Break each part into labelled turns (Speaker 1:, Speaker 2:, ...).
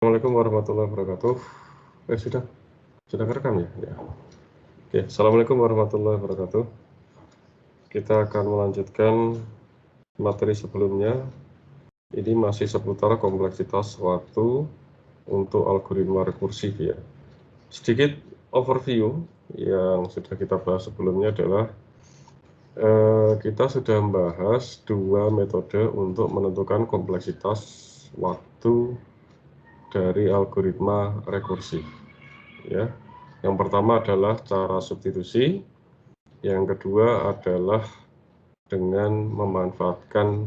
Speaker 1: Assalamualaikum warahmatullahi wabarakatuh. Sudah kerekam ya? Ya. Oke, Assalamualaikum warahmatullahi wabarakatuh. Kita akan melanjutkan materi sebelumnya. Ini masih seputar kompleksitas waktu untuk algoritma rekursif ya. Sedikit overview yang sudah kita bahas sebelumnya adalah kita sudah membahas dua metode untuk menentukan kompleksitas waktu dari algoritma rekursif. Ya, yang pertama adalah cara substitusi, yang kedua adalah dengan memanfaatkan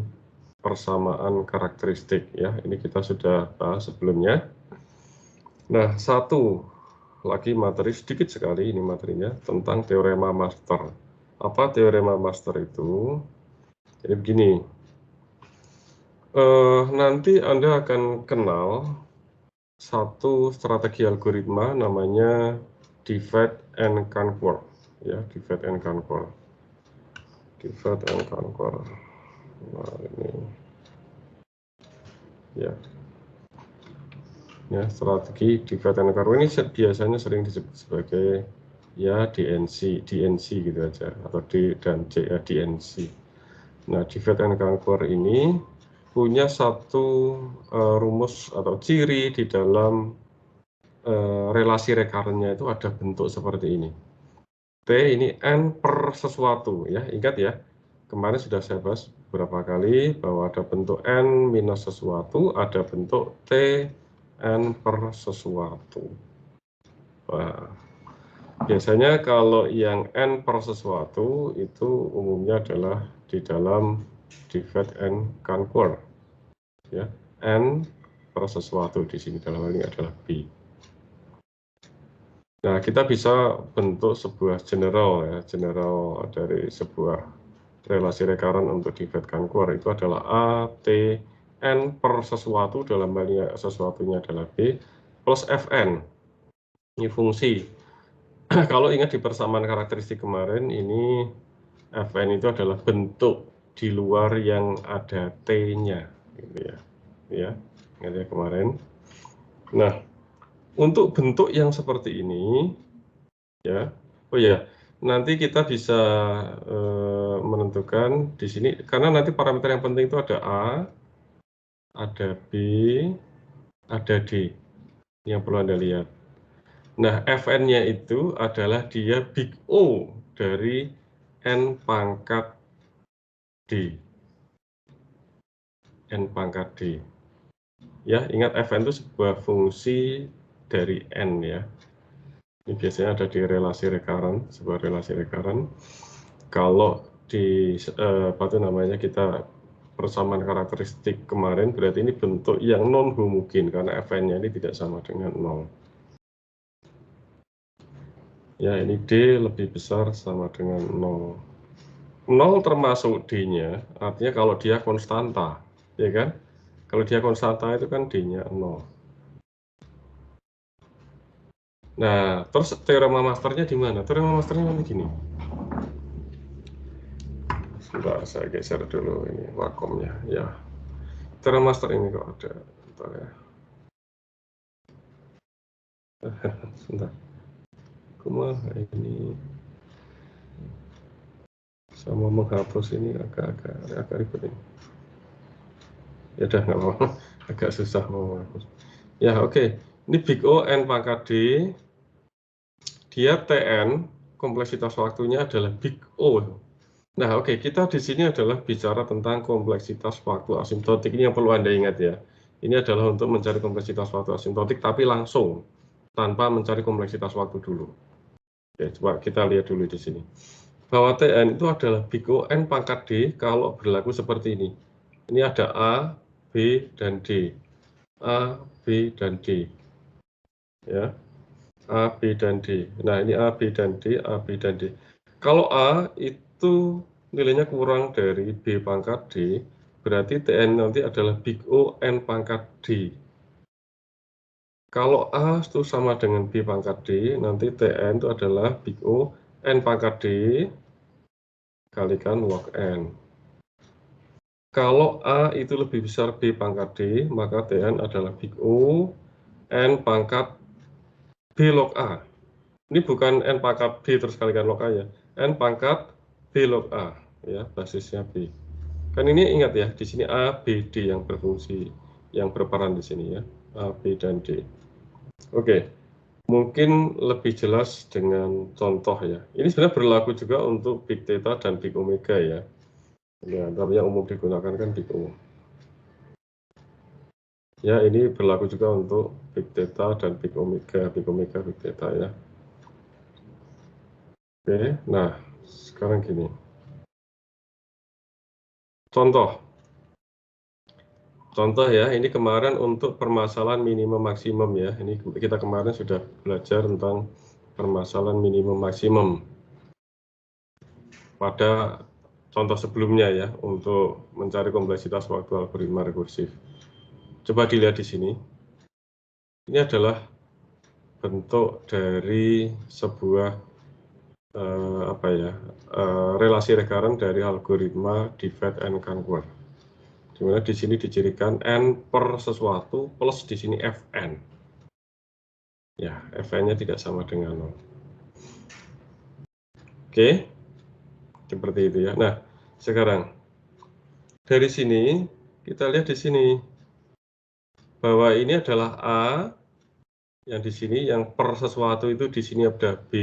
Speaker 1: persamaan karakteristik. Ya, ini kita sudah bahas sebelumnya. Nah, satu lagi materi sedikit sekali ini materinya tentang teorema master. Apa teorema master itu? Jadi begini, nanti Anda akan kenal satu strategi algoritma namanya divide and conquer. Ya, divide and conquer. Nah, ini ya strategi divide and conquer ini biasanya sering disebut sebagai ya DNC gitu aja, atau D dan C ya, DNC. Nah, divide and conquer ini punya satu rumus atau ciri di dalam relasi recurrent-nya itu ada bentuk seperti ini. T ini N per sesuatu ya, ingat ya, kemarin sudah saya bahas beberapa kali bahwa ada bentuk N minus sesuatu, ada bentuk T N per sesuatu. Nah, biasanya kalau yang N per sesuatu itu umumnya adalah di dalam divide and conquer ya, N per sesuatu di sini dalam hal ini adalah B. Nah, kita bisa bentuk sebuah general ya, general dari sebuah relasi recurrent untuk divide conquer itu adalah A, T, N per sesuatu, dalam hal ini sesuatunya adalah B, plus Fn. Ini fungsi. Kalau ingat di persamaan karakteristik kemarin, ini Fn itu adalah bentuk di luar yang ada T-nya. Gitu ya. Ya, ingat ya kemarin. Nah, untuk bentuk yang seperti ini, ya, oh ya, nanti kita bisa menentukan di sini, karena nanti parameter yang penting itu ada A, ada B, ada D, yang perlu Anda lihat. Nah, Fn-nya itu adalah dia big O dari N pangkat D. N pangkat D. Ya, ingat Fn itu sebuah fungsi dari N ya. Ini biasanya ada di relasi recurrent, sebuah relasi recurrent. Kalau di apa itu namanya, kita persamaan karakteristik kemarin, berarti ini bentuk yang non homogen karena Fn-nya ini tidak sama dengan 0. Ya, ini D lebih besar sama dengan 0. 0 termasuk D-nya, artinya kalau dia konstanta, ya kan? Kalau dia konstanta itu kan D-nya 0. Nah, terus teorema masternya di mana? Teorema masternya nanti gini. Sebentar, saya geser dulu ini wakomnya. Ya, teorema master ini kok ada. Bentar ya. Sebentar. Kumaha ini. Sama menghapus ini agak ribet ini. Ya udah, nggak apa-apa. Agak susah mau menghapus. Ya, oke. Ini big O N pangkat D. Dia Tn, kompleksitas waktunya adalah big O. Nah, oke, kita di sini adalah bicara tentang kompleksitas waktu asimptotik. Ini yang perlu Anda ingat ya. Ini adalah untuk mencari kompleksitas waktu asimptotik, tapi langsung, tanpa mencari kompleksitas waktu dulu. Oke, coba kita lihat dulu di sini. Bahwa Tn itu adalah big O N pangkat D kalau berlaku seperti ini. Ini ada A, B, dan D. A, B, dan D. Ya. A, B, dan D. Nah, ini A, B, dan D, A, B, dan D. Kalau A itu nilainya kurang dari B pangkat D, berarti Tn nanti adalah big O N pangkat D. Kalau A itu sama dengan B pangkat D, nanti Tn itu adalah big O N pangkat D kalikan log N. Kalau A itu lebih besar B pangkat D, maka Tn adalah big O N pangkat B log A. Ini bukan N pangkat B terus kalikan log A ya. N pangkat B log A, ya, basisnya B. Kan ini ingat ya, di sini A, B, D yang berfungsi, yang berperan di sini ya. A, B, dan D. Oke, mungkin lebih jelas dengan contoh ya. Ini sebenarnya berlaku juga untuk Big Theta dan Big Omega ya. Ya, tapi yang umum digunakan kan Big O. Ya, ini berlaku juga untuk Big Theta dan Big Omega, Big Theta ya. Oke, nah sekarang gini. Contoh ya, ini kemarin untuk permasalahan minimum maksimum ya. Ini kita kemarin sudah belajar tentang permasalahan minimum maksimum pada contoh sebelumnya ya, untuk mencari kompleksitas waktu algoritma rekursif. Coba dilihat di sini. Ini adalah bentuk dari sebuah relasi recurrent dari algoritma divide and conquer. Di mana di sini dicirikan n per sesuatu plus di sini fn. Ya, fn-nya tidak sama dengan 0. Oke, seperti itu ya. Nah, sekarang dari sini kita lihat di sini bahwa ini adalah A, yang di sini yang per sesuatu itu di sini ada B,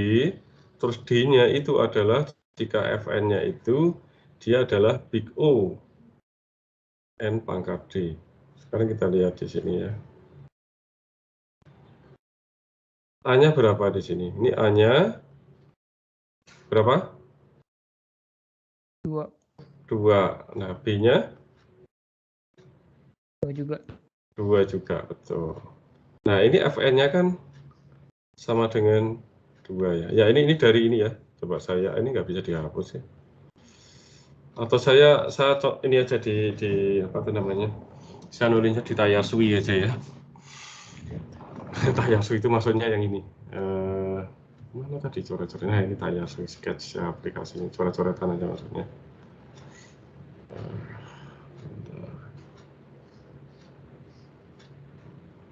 Speaker 1: terus D-nya itu adalah jika fn-nya itu dia adalah big O n pangkat D. Sekarang kita lihat di sini ya. A-nya berapa di sini? Ini A-nya berapa?
Speaker 2: 2.
Speaker 1: 2. Nah, B-nya
Speaker 2: 2 juga.
Speaker 1: 2 juga, betul. Nah, ini fn-nya kan sama dengan 2 ya. Ya, ini dari ini ya. Coba saya, ini nggak bisa dihapus ya. Atau saya ini aja di apa itu namanya? Saya nulisnya di Tayasui aja ya. Tayasui itu maksudnya yang ini. Mana tadi coret-coret? Nah, ini Tayasui sketch ya, aplikasinya, coret-coretan aja maksudnya.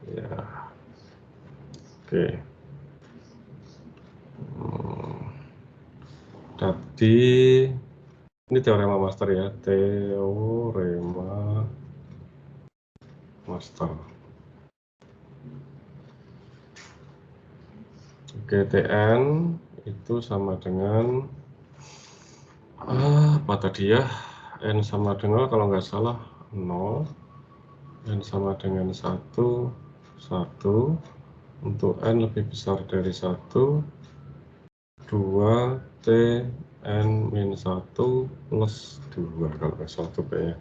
Speaker 1: Ya, oke. Tadi ini teorema master ya, teorema master. Oke, Tn itu sama dengan apa tadi ya? N sama dengan, kalau nggak salah 0, N sama dengan 1, 1, untuk N lebih besar dari 1, 2, T, N min 1 plus 2, kalau nggak salah itu ya.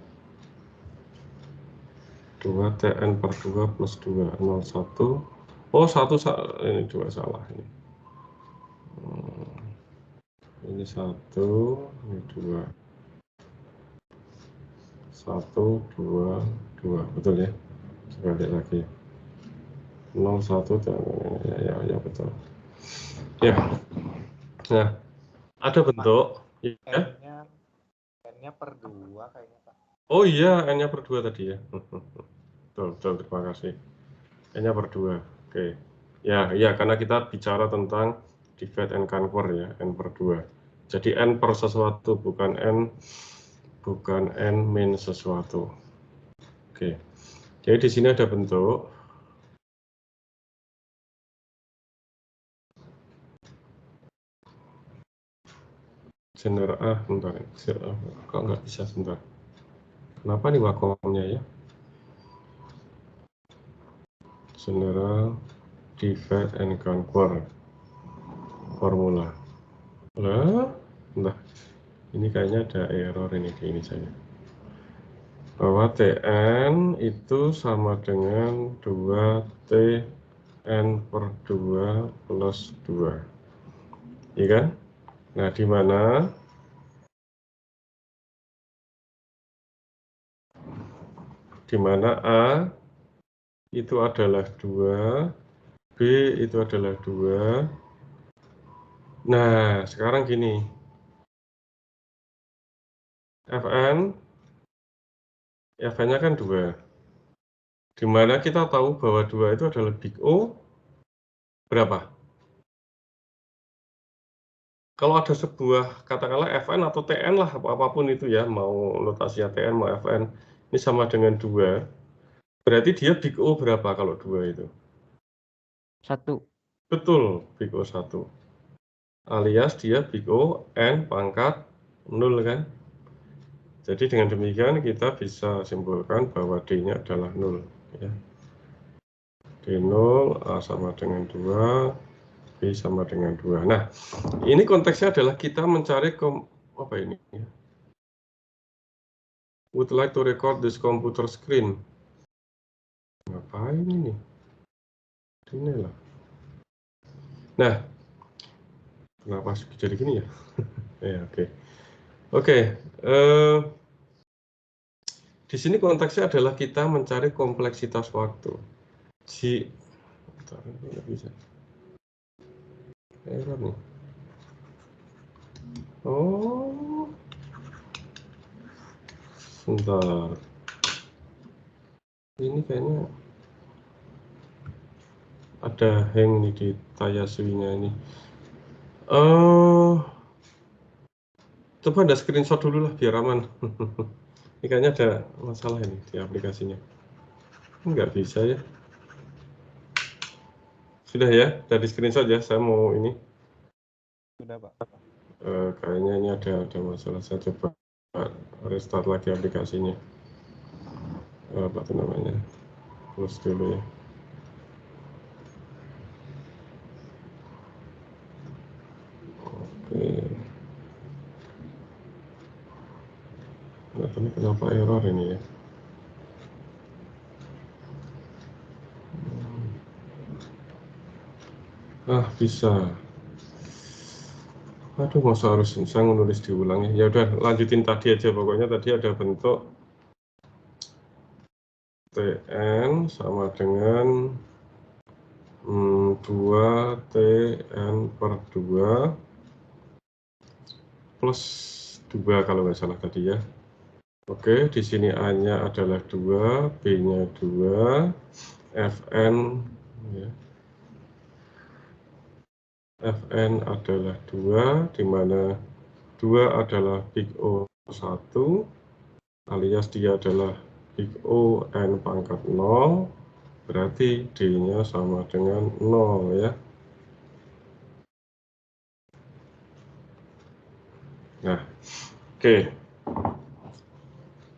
Speaker 1: 2, Tn per 2 plus 2, 0, 1. Oh, 1, ini 2 salah ini. Ini 1, ini 2. 1, 2, 2, betul ya? Coba lihat lagi. 0, 1, ya betul. Ya, nah ada bentuk ya.
Speaker 3: N-nya per 2 kayaknya, Pak.
Speaker 1: Oh iya, N-nya per 2 tadi ya. Betul, terima kasih. N-nya per 2. Oke. Ya, karena kita bicara tentang divide and conquer ya, N per 2. Jadi N per sesuatu, bukan N min sesuatu. Oke. Jadi di sini ada bentuk bentar, kok nggak bisa sebentar. Kenapa nih wakomnya ya? General divide and conquer formula. Nah, ini kayaknya ada error ini di ini saya. Bahwa Tn itu sama dengan 2Tn per 2 plus 2. Iya kan? Nah, di mana A itu adalah 2, B itu adalah 2. Nah, sekarang gini. Fn-nya kan 2. di mana kita tahu bahwa 2 itu adalah big O berapa? Kalau ada sebuah katakanlah Fn atau Tn lah, apapun itu ya, mau notasinya Tn, mau Fn, ini sama dengan 2, berarti dia big O berapa kalau 2 itu?
Speaker 2: 1.
Speaker 1: Betul, big O 1. Alias dia big O N pangkat 0 kan? Jadi dengan demikian kita bisa simpulkan bahwa D-nya adalah 0. Ya. D0, A sama dengan 2, B sama dengan 2. Nah, ini konteksnya adalah kita mencari apa ini? Would like to record this computer screen. Ngapain ini? Ini lah. Nah, kenapa jadi gini ya? Ya, oke. Oke, di sini konteksnya adalah kita mencari kompleksitas waktu. Nggak bisa. Error nih. Oh, sebentar. Ini kayaknya ada hang nih di Tayasui-nya ini. Coba ada screenshot dulu lah biar aman. Ini kayaknya ada masalah ini di aplikasinya. Nggak bisa ya. Sudah ya, dari screenshot ya. Saya mau ini.
Speaker 3: Sudah, Pak.
Speaker 1: Kayaknya ini ada masalah. Saya coba restart lagi aplikasinya. Apa itu namanya? Close dulu ya. Oke. Nah, ini kenapa error ini ya? Bisa. Aduh, masa harus saya nulis diulang ya? Ya udah, lanjutin tadi aja. Pokoknya tadi ada bentuk Tn sama dengan 2 Tn per 2 plus 2 kalau nggak salah tadi ya. Oke, di sini A-nya adalah 2, B-nya 2, Fn ya. Fn adalah 2, di mana 2 adalah big O1, alias dia adalah big O N pangkat 0, berarti D-nya sama dengan 0 ya. Nah, oke.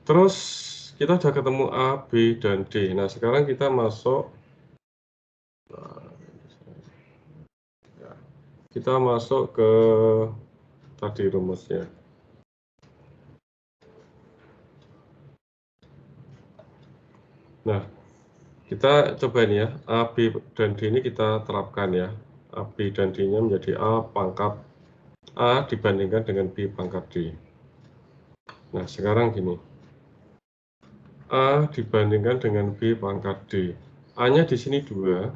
Speaker 1: Terus kita sudah ketemu A, B, dan D. Nah, sekarang kita masuk ke tadi rumusnya. Nah, kita coba ini ya, A, B, dan D ini kita terapkan ya. A, B, dan D-nya menjadi A pangkat A dibandingkan dengan B pangkat D. Nah, sekarang gini. A dibandingkan dengan B pangkat D. A-nya di sini 2,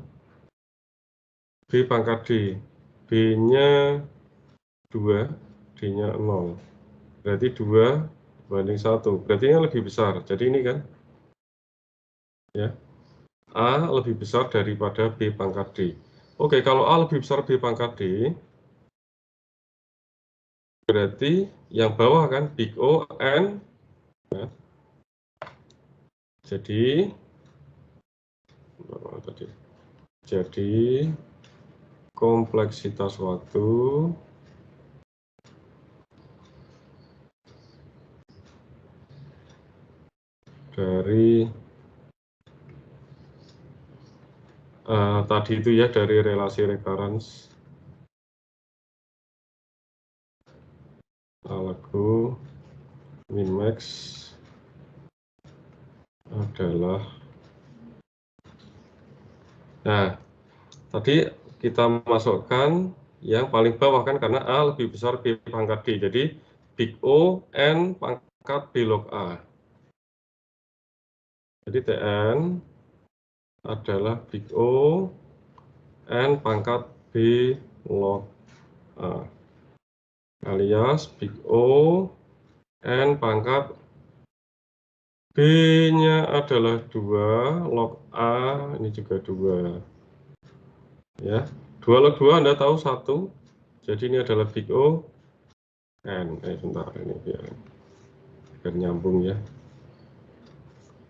Speaker 1: B pangkat D. B-nya 2, D-nya 0. Berarti 2 banding 1. Berarti yang lebih besar. Jadi ini kan. Ya. A lebih besar daripada B pangkat D. Oke, kalau A lebih besar B pangkat D, berarti yang bawah kan big O, N. Ya. Jadi kompleksitas waktu dari tadi itu ya, dari relasi recurrence algo min-max adalah, nah tadi kita masukkan yang paling bawah kan, karena A lebih besar B pangkat D, jadi big O N pangkat B log A. Jadi Tn adalah big O N pangkat B log A, alias big O N pangkat B-nya adalah 2, log A ini juga 2. Ya, 2 log 2 Anda tahu 1. Jadi ini adalah big O N. Sebentar ini biar nyambung ya.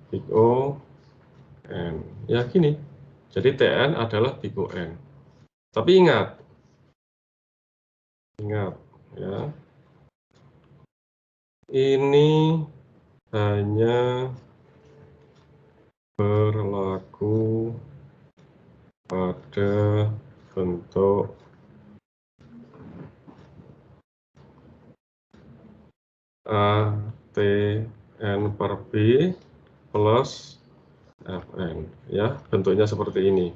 Speaker 1: Big O N. Ya gini. Jadi TN adalah big O N. Tapi ingat ya. Ini hanya berlaku pada bentuk A, T, N per B plus Fn. Ya, bentuknya seperti ini.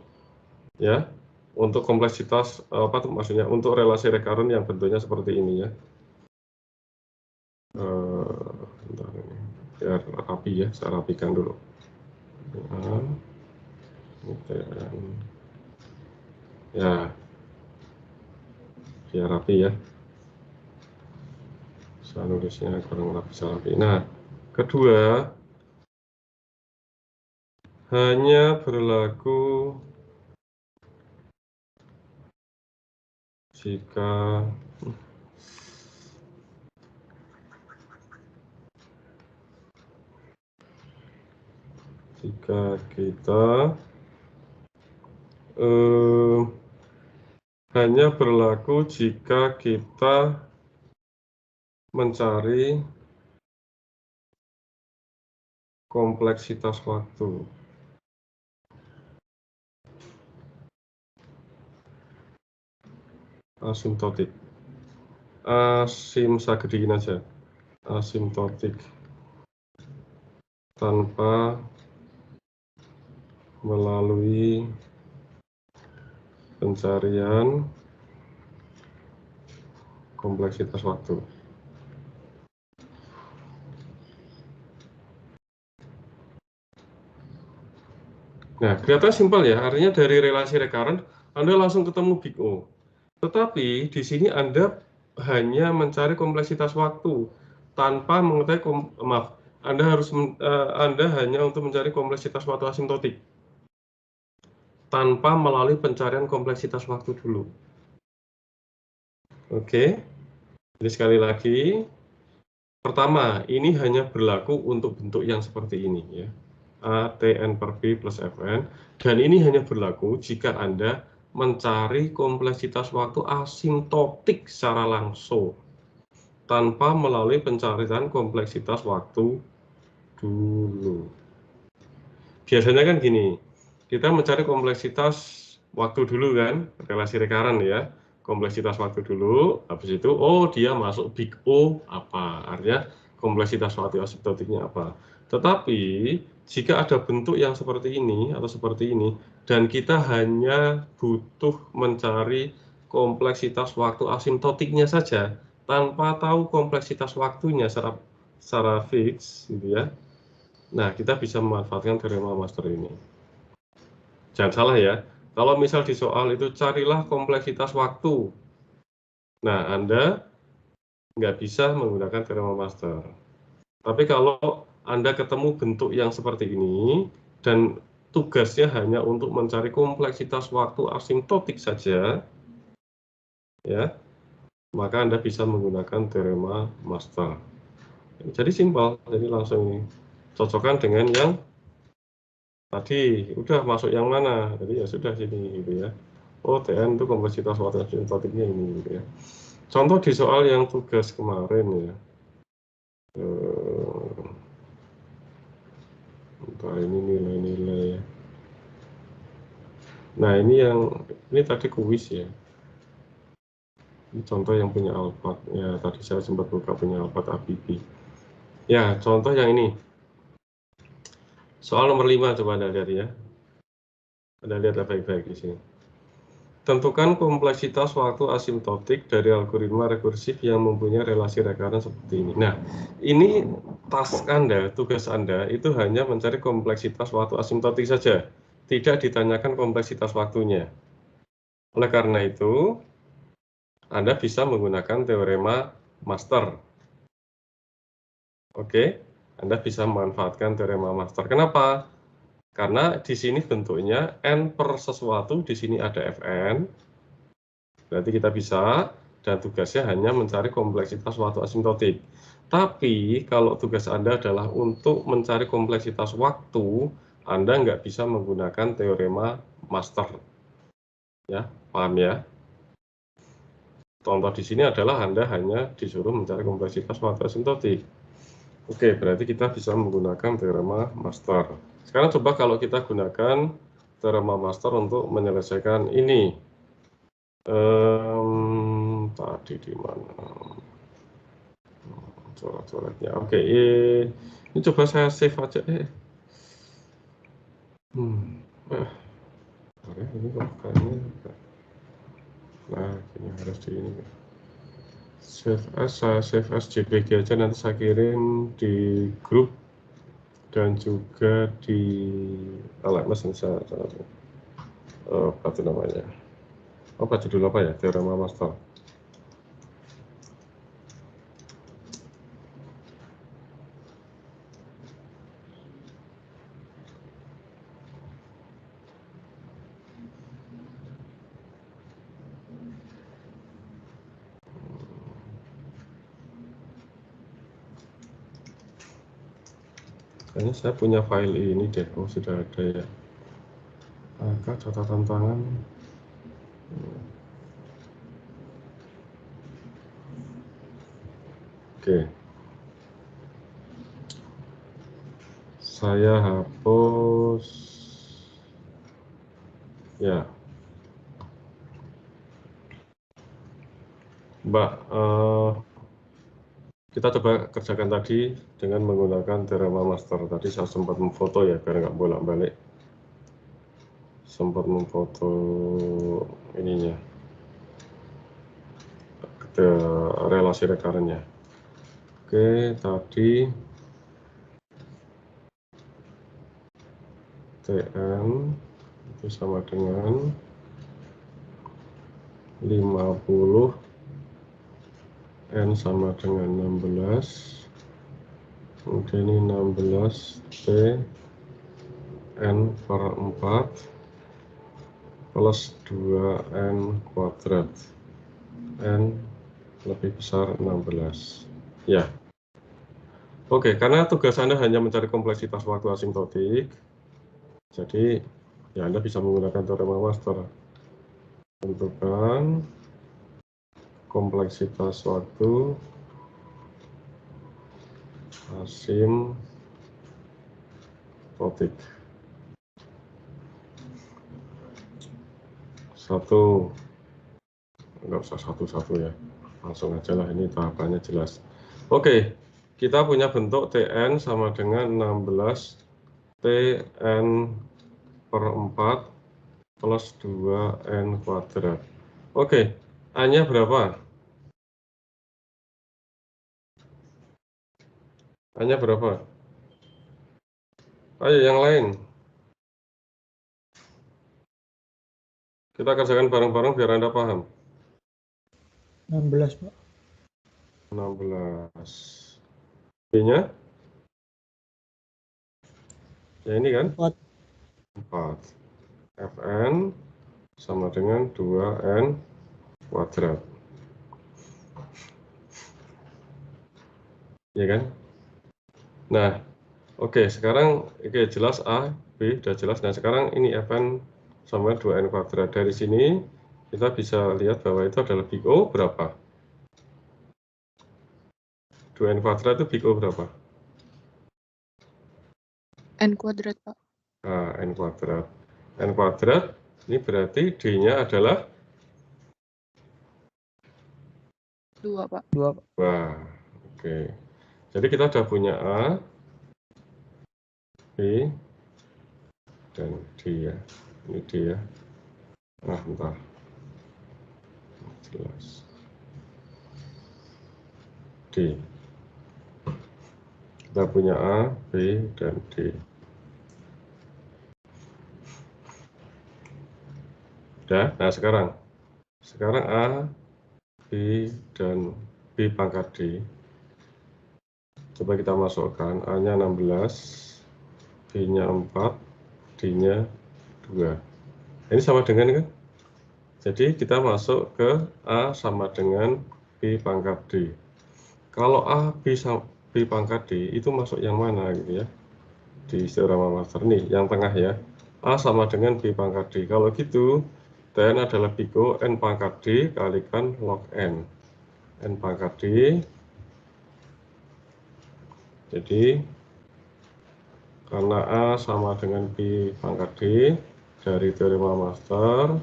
Speaker 1: Ya, untuk kompleksitas, apa tuh maksudnya, untuk relasi recurrent yang bentuknya seperti ini ya. Bentar ini. Biar rapi ya, saya rapikan dulu. Ya, biar rapi ya. Saya nulisnya kurang rapi. Nah, kedua, hanya berlaku jika kita hanya berlaku jika kita mencari kompleksitas waktu. Asimptotik. Saya gedein aja. Asimptotik. Tanpa melalui pencarian kompleksitas waktu. Nah, kelihatan simpel ya, artinya dari relasi recurrent Anda langsung ketemu big O. Tetapi di sini Anda hanya mencari kompleksitas waktu tanpa mengetahui Anda hanya untuk mencari kompleksitas waktu asimptotik tanpa melalui pencarian kompleksitas waktu dulu. Oke. Jadi sekali lagi, pertama, ini hanya berlaku untuk bentuk yang seperti ini ya. A, T, N per B plus Fn. Dan ini hanya berlaku jika Anda mencari kompleksitas waktu asimptotik secara langsung tanpa melalui pencarian kompleksitas waktu dulu. Biasanya kan gini, kita mencari kompleksitas waktu dulu kan, relasi recurrent ya. Kompleksitas waktu dulu, habis itu dia masuk big O apa, artinya kompleksitas waktu asimptotiknya apa. Tetapi jika ada bentuk yang seperti ini atau seperti ini dan kita hanya butuh mencari kompleksitas waktu asimptotiknya saja tanpa tahu kompleksitas waktunya secara fix gitu ya. Nah, kita bisa memanfaatkan teorema master ini. Jangan salah ya, kalau misal di soal itu carilah kompleksitas waktu. Nah, Anda nggak bisa menggunakan teorema master. Tapi kalau Anda ketemu bentuk yang seperti ini, dan tugasnya hanya untuk mencari kompleksitas waktu asimptotik saja, ya, maka Anda bisa menggunakan teorema master. Jadi simpel, jadi langsung cocokkan dengan yang tadi. Udah masuk yang mana, jadi ya sudah sini gitu ya. TN itu kompleksitas waktu asimptotiknya ini gitu ya. Contoh di soal yang tugas kemarin ya. Ini nilai-nilai. Nah, ini tadi kuis ya. Ini contoh yang punya Alphard. Ya, tadi saya sempat buka punya Alphard ABB. Ya, contoh yang ini. Soal nomor 5 coba Anda lihat ya. Anda lihat baik-baik di sini. Tentukan kompleksitas waktu asimptotik dari algoritma rekursif yang mempunyai relasi recurrent seperti ini. Nah, ini task Anda, tugas Anda itu hanya mencari kompleksitas waktu asimptotik saja, tidak ditanyakan kompleksitas waktunya. Oleh karena itu, Anda bisa menggunakan teorema master. Oke, Anda bisa memanfaatkan teorema master. Kenapa? Karena di sini bentuknya n per sesuatu, di sini ada Fn. Berarti kita bisa, dan tugasnya hanya mencari kompleksitas waktu asimtotik. Tapi kalau tugas Anda adalah untuk mencari kompleksitas waktu, Anda nggak bisa menggunakan teorema master. Ya, paham ya? Contoh di sini adalah Anda hanya disuruh mencari kompleksitas waktu asimtotik. Oke, berarti kita bisa menggunakan teorema master. Sekarang coba kalau kita gunakan teorema master untuk menyelesaikan ini. Tadi di mana? Coret-coretnya. Oke, ini coba saya save aja. Ini kok kayaknya. Nah, ini harus di ini. Save as, saya save as JPG aja, nanti saya kirim di grup dan juga di LMS yang saya apa itu namanya? Apa judul apa ya? Teorema master. Kayaknya saya punya file ini deh. Oh, sudah ada ya. Angka catatan tangan. Oke. Saya hapus. Ya. Mbak, kita coba kerjakan tadi dengan menggunakan teorema master. Tadi saya sempat memfoto ya, biar nggak bolak-balik. Sempat memfoto ininya, relasi rekarannya. Oke, tadi Tn itu sama dengan 50, N sama dengan 16, kemudian ini 16 T N per 4 plus 2N kuadrat, N lebih besar 16. Ya. Oke, karena tugas Anda hanya mencari kompleksitas waktu asimtotik, jadi ya Anda bisa menggunakan teorema master. Tentukan kompleksitas waktu asimtotik. Satu, nggak usah satu-satu ya, langsung aja lah, ini tahapannya jelas. Oke, kita punya bentuk Tn sama dengan 16 Tn per 4 plus 2N kuadrat. Oke, A-nya berapa? A-nya berapa? Ayo yang lain. Kita kerjakan bareng-bareng biar Anda paham.
Speaker 4: 16, Pak.
Speaker 1: 16. B-nya? Ya ini kan?
Speaker 4: 4.
Speaker 1: 4. Fn sama dengan 2N kuadrat. Ya kan? Nah, oke, sekarang jelas A, B sudah jelas. Nah, sekarang ini Fn sama 2N kuadrat. Dari sini kita bisa lihat bahwa itu adalah big O berapa? 2N kuadrat itu big O berapa?
Speaker 5: N kuadrat, Pak.
Speaker 1: Nah, N kuadrat. N kuadrat, ini berarti D-nya adalah
Speaker 5: 2, Pak.
Speaker 4: 2, Pak.
Speaker 1: wah, oke. Jadi kita sudah punya A, B, dan D ya. Ini D ya. Nah, bentar. Jelas. D. Kita punya A, B, dan D. Udah, nah sekarang A, B, dan B pangkat D Coba kita masukkan, A-nya 16, B-nya 4, D-nya 2. Ini sama dengan kan? Jadi kita masuk ke A sama dengan B pangkat D. Kalau A, B pangkat D itu masuk yang mana gitu ya? Di teorema master nih, yang tengah ya. A sama dengan B pangkat D. Kalau gitu, Tn adalah Big O N pangkat D kalikan log N. N pangkat D. Jadi, karena A sama dengan B pangkat D dari teorema master,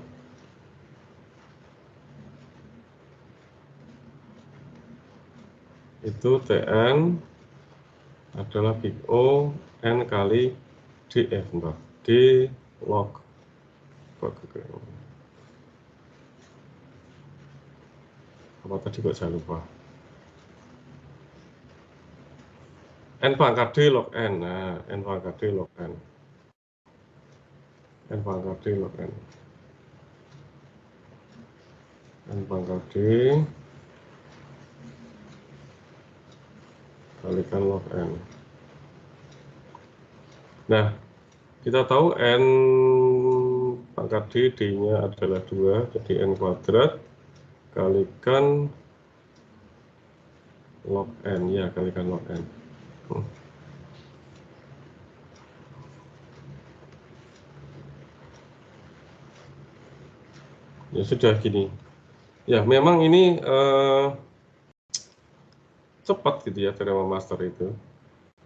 Speaker 1: itu Tn adalah Big O N kali DF, Mbak. D log. Apa tadi kok saya lupa? N pangkat D log N. Nah, N pangkat D log N. N pangkat D log N. N pangkat D kalikan log N. Nah, kita tahu N pangkat D, D-nya adalah 2, jadi N kuadrat kalikan log N, ya kalikan log N. Ya sudah gini. Ya memang ini cepat gitu ya teorema master itu,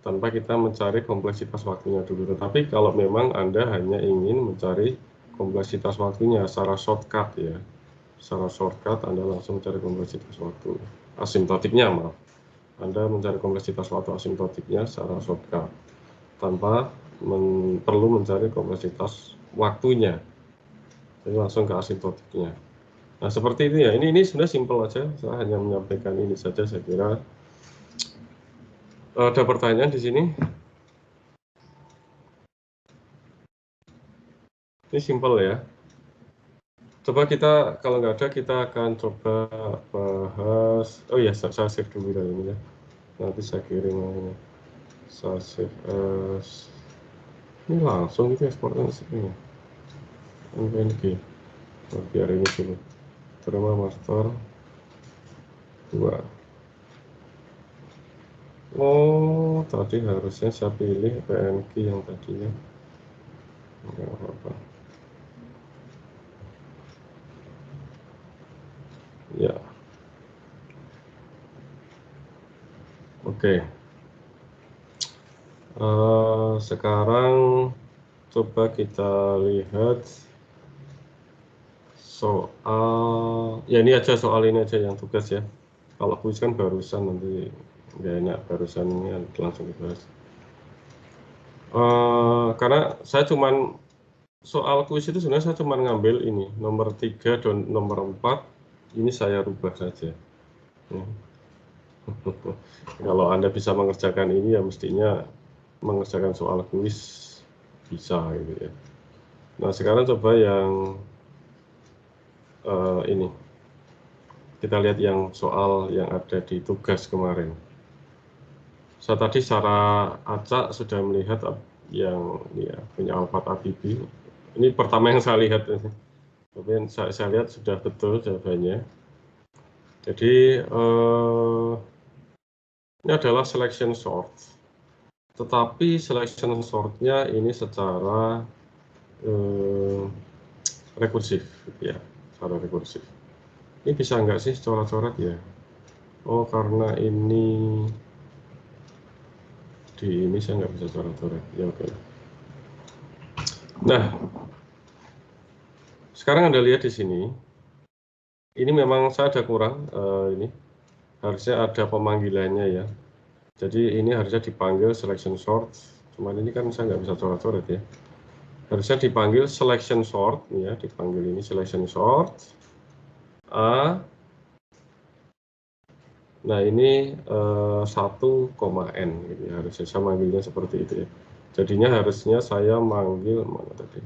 Speaker 1: tanpa kita mencari kompleksitas waktunya dulu. Tetapi kalau memang Anda hanya ingin mencari kompleksitas waktunya secara shortcut ya, secara shortcut Anda langsung mencari kompleksitas waktu asimptotiknya, maaf. Anda mencari kompleksitas waktu asimptotiknya secara shortcut tanpa perlu mencari kompleksitas waktunya, jadi langsung ke asimptotiknya. Nah seperti itu ya, ini sebenarnya simpel aja, saya hanya menyampaikan ini saja. Saya kira ada pertanyaan di sini. Ini simpel ya. Coba kita, kalau nggak ada, kita akan coba bahas. Oh ya, saya save dulu dari ini ya. Nanti saya kirim ini. Saya save as. Ini langsung gitu ekspornya sini. MPNG. Oh, biar ini dulu. Teorema master 2. Oh, tadi harusnya saya pilih PNG yang tadinya. Nggak apa-apa. Ya. Oke. Sekarang coba kita lihat soal. Ya ini aja, soal ini aja yang tugas ya. Kalau kuis kan barusan, nanti nggak enak barusan ini langsung dibahas. Karena saya cuman soal kuis itu sebenarnya saya cuma ngambil ini nomor 3 dan nomor 4 ini saya rubah saja. Kalau Anda bisa mengerjakan ini ya mestinya mengerjakan soal kuis bisa gitu ya. Nah sekarang coba yang ini kita lihat yang soal yang ada di tugas kemarin. Saya tadi secara acak sudah melihat yang ya, punya Alphard ABB. Ini pertama yang saya lihat, tapi saya lihat sudah betul jawabannya. Jadi ini adalah selection sort, tetapi selection sortnya ini secara rekursif, ya, secara rekursif. Ini bisa nggak sih coret-coret ya? Oh, karena ini di ini saya nggak bisa coret-coret. Ya oke. Nah, sekarang Anda lihat di sini. Ini memang saya ada kurang ini. Harusnya ada pemanggilannya ya. Jadi ini harusnya dipanggil selection sort. Cuman ini kan saya nggak bisa coret-coret ya. Harusnya dipanggil selection sort ya, dipanggil ini selection sort A. Nah ini 1,n gitu ya. Harusnya saya manggilnya seperti itu ya. Jadinya harusnya saya manggil mana tadi?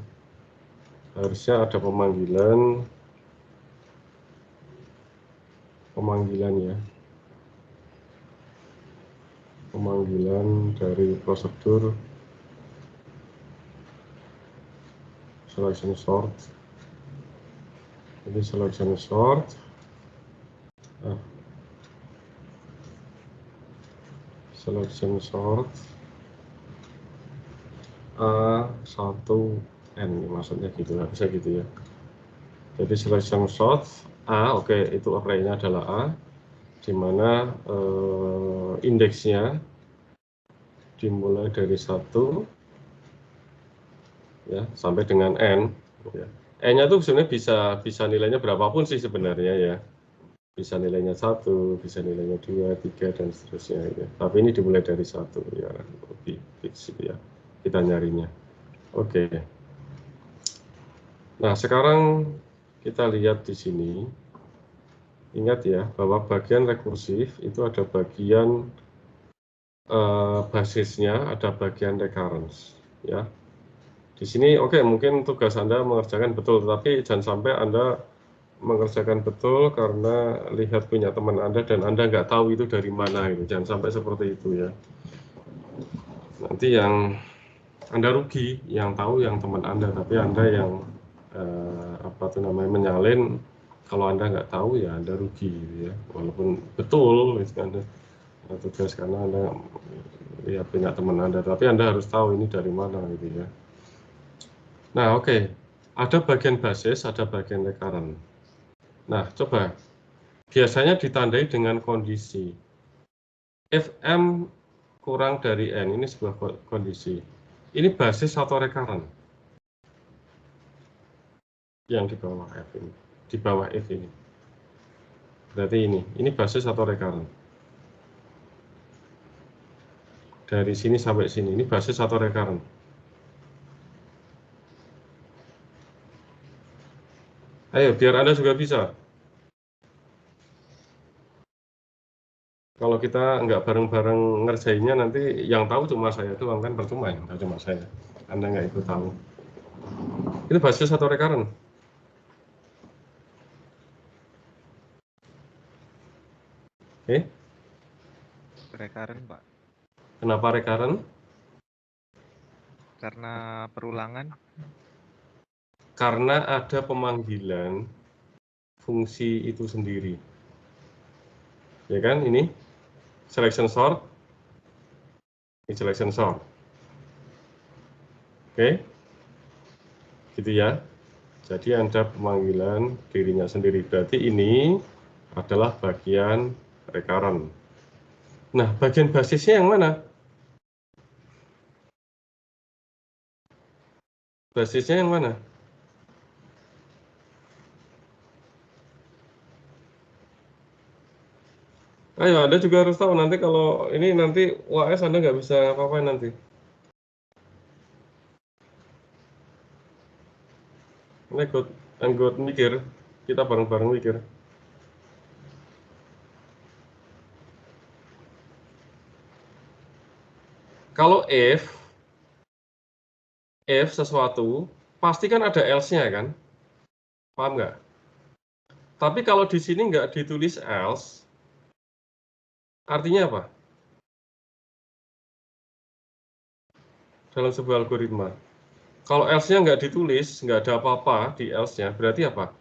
Speaker 1: Harusnya ada pemanggilan ya. pemanggilan dari prosedur selection sort. Jadi selection sort selection sort A1N, maksudnya gitu, nggak bisa gitu ya. Jadi selection sort A, oke, itu array-nya adalah A, di mana indeksnya dimulai dari 1 ya sampai dengan N ya. N-nya tuh sebenarnya bisa nilainya berapapun sih sebenarnya ya. Bisa nilainya 1, bisa nilainya 2, 3 dan seterusnya ya. Tapi ini dimulai dari 1 ya, lebih fix ya kita nyarinya. Oke. Nah, sekarang kita lihat di sini. Ingat ya bahwa bagian rekursif itu ada bagian basisnya, ada bagian recurrence ya. Di sini oke, mungkin tugas Anda mengerjakan betul, tapi jangan sampai Anda mengerjakan betul karena lihat punya teman Anda dan Anda nggak tahu itu dari mana gitu. Jangan sampai seperti itu ya. Nanti yang Anda rugi, yang tahu yang teman Anda, tapi Anda yang menyalin. Kalau Anda nggak tahu ya Anda rugi gitu ya. Walaupun betul itu Anda tugas karena Anda lihat punya teman Anda, tapi Anda harus tahu ini dari mana gitu ya. Nah, oke. Ada bagian basis, ada bagian recurrent. Nah, coba. Biasanya ditandai dengan kondisi. If M kurang dari N, ini sebuah kondisi. Ini basis atau recurrent? Yang di bawah F ini. Di bawah F ini. Berarti ini basis atau recurrent? Dari sini sampai sini, ini basis atau recurrent? Ayo, biar Anda juga bisa. Kalau kita nggak bareng-bareng ngerjainnya, nanti yang tahu cuma saya doang, kan percuma yang tahu cuma saya. Anda nggak ikut tahu. Itu basis atau recurrent? Oke.
Speaker 3: Recurrent, Pak.
Speaker 1: Kenapa recurrent?
Speaker 3: Karena perulangan.
Speaker 1: Karena ada pemanggilan fungsi itu sendiri. Ya kan, ini selection sort. Ini selection sort. Oke. Gitu ya. Jadi ada pemanggilan dirinya sendiri. Berarti ini adalah bagian recurrent. Nah, bagian basisnya yang mana? Basisnya yang mana? Ayo, Anda juga harus tahu nanti kalau ini nanti UAS Anda nggak bisa apa-apain nanti. Ini ikut mikir, kita bareng-bareng mikir. Kalau if sesuatu, pasti kan ada else-nya kan? Paham nggak? Tapi kalau di sini nggak ditulis else, artinya apa? Dalam sebuah algoritma. Kalau else-nya nggak ditulis, nggak ada apa-apa di else-nya, berarti apa?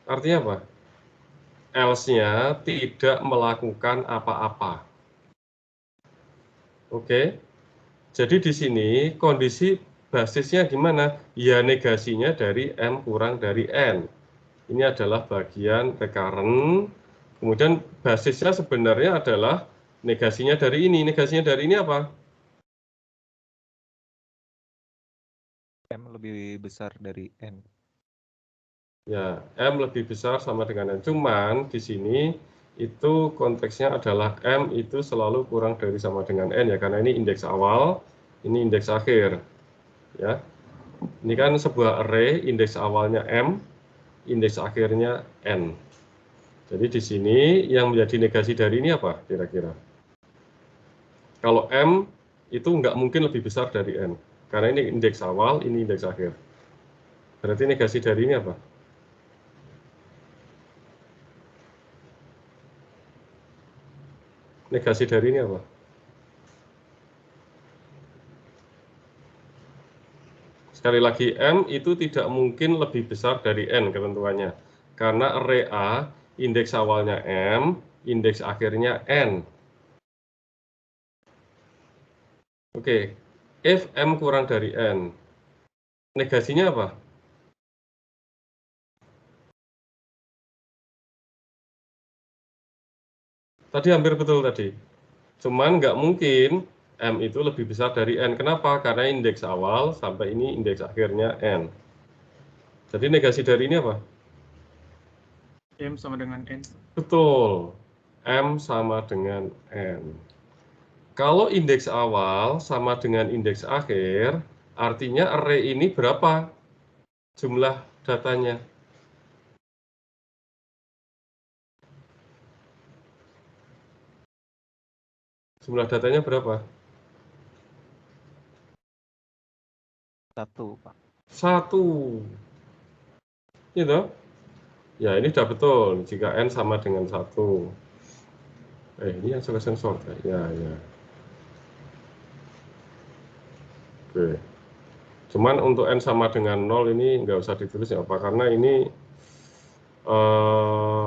Speaker 1: Artinya apa? Else-nya tidak melakukan apa-apa. Oke? Jadi di sini kondisi basisnya gimana? Ya negasinya dari M kurang dari N. Ini adalah bagian recurrent. Kemudian basisnya sebenarnya adalah negasinya dari ini. Negasinya dari ini apa?
Speaker 3: M lebih besar dari N.
Speaker 1: Ya, M lebih besar sama dengan N. Cuman di sini itu konteksnya adalah M itu selalu kurang dari sama dengan N ya, karena ini indeks awal, ini indeks akhir. Ya. Ini kan sebuah array, indeks awalnya M, indeks akhirnya N. Jadi di sini yang menjadi negasi dari ini apa kira-kira? Kalau M itu nggak mungkin lebih besar dari N. Karena ini indeks awal, ini indeks akhir. Berarti negasi dari ini apa? Negasi dari ini apa? Sekali lagi, M itu tidak mungkin lebih besar dari N ketentuannya. Karena array A, indeks awalnya M, indeks akhirnya N. Oke, if M kurang dari N, negasinya apa? Tadi hampir betul tadi. Cuman nggak mungkin M itu lebih besar dari N. Kenapa? Karena indeks awal sampai ini indeks akhirnya N. Jadi negasi dari ini apa?
Speaker 4: M sama dengan N.
Speaker 1: Betul. M sama dengan N. Kalau indeks awal sama dengan indeks akhir, artinya array ini berapa jumlah datanya? Jumlah datanya berapa?
Speaker 3: 1, Pak.
Speaker 1: 1. Gitu? Ya, ini sudah betul. Jika N sama dengan 1. Ini yang selection sort. Ya. Oke. Cuman untuk N sama dengan 0 ini nggak usah ditulis ya apa, karena ini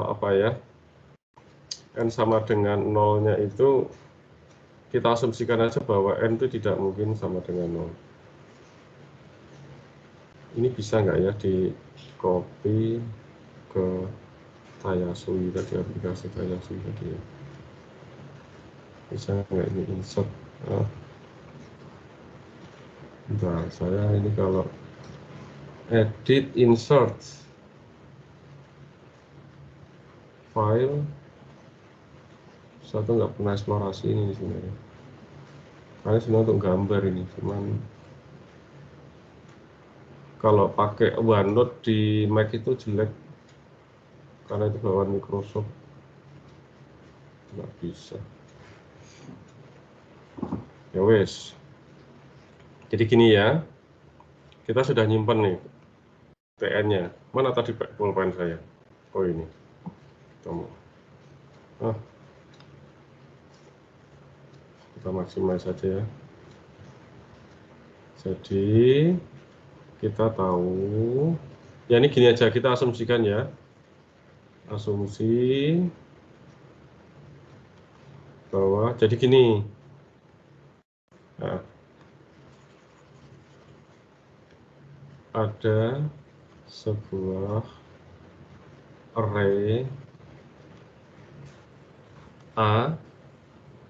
Speaker 1: apa ya, N sama dengan 0-nya itu kita asumsikan aja bahwa N itu tidak mungkin sama dengan 0. Ini bisa nggak ya di copy ke Tayasui tadi, aplikasi Tayasui tadi ya? Bisa nggak ini insert? Bentar, saya ini kalau edit insert file, saya tuh nggak pernah eksplorasi ini sebenarnya. Karena sebenarnya untuk gambar ini, cuman kalau pakai OneNote di Mac itu jelek karena itu bawaan Microsoft, nggak bisa. Ya wes. Jadi gini ya, kita sudah nyimpen nih TN-nya. Mana tadi pulpen saya? Oh ini. Tunggu. Kita maximize saja ya. Jadi kita tahu, ya ini gini aja, kita asumsikan ya. Asumsi bahwa jadi gini. Nah, ada sebuah array A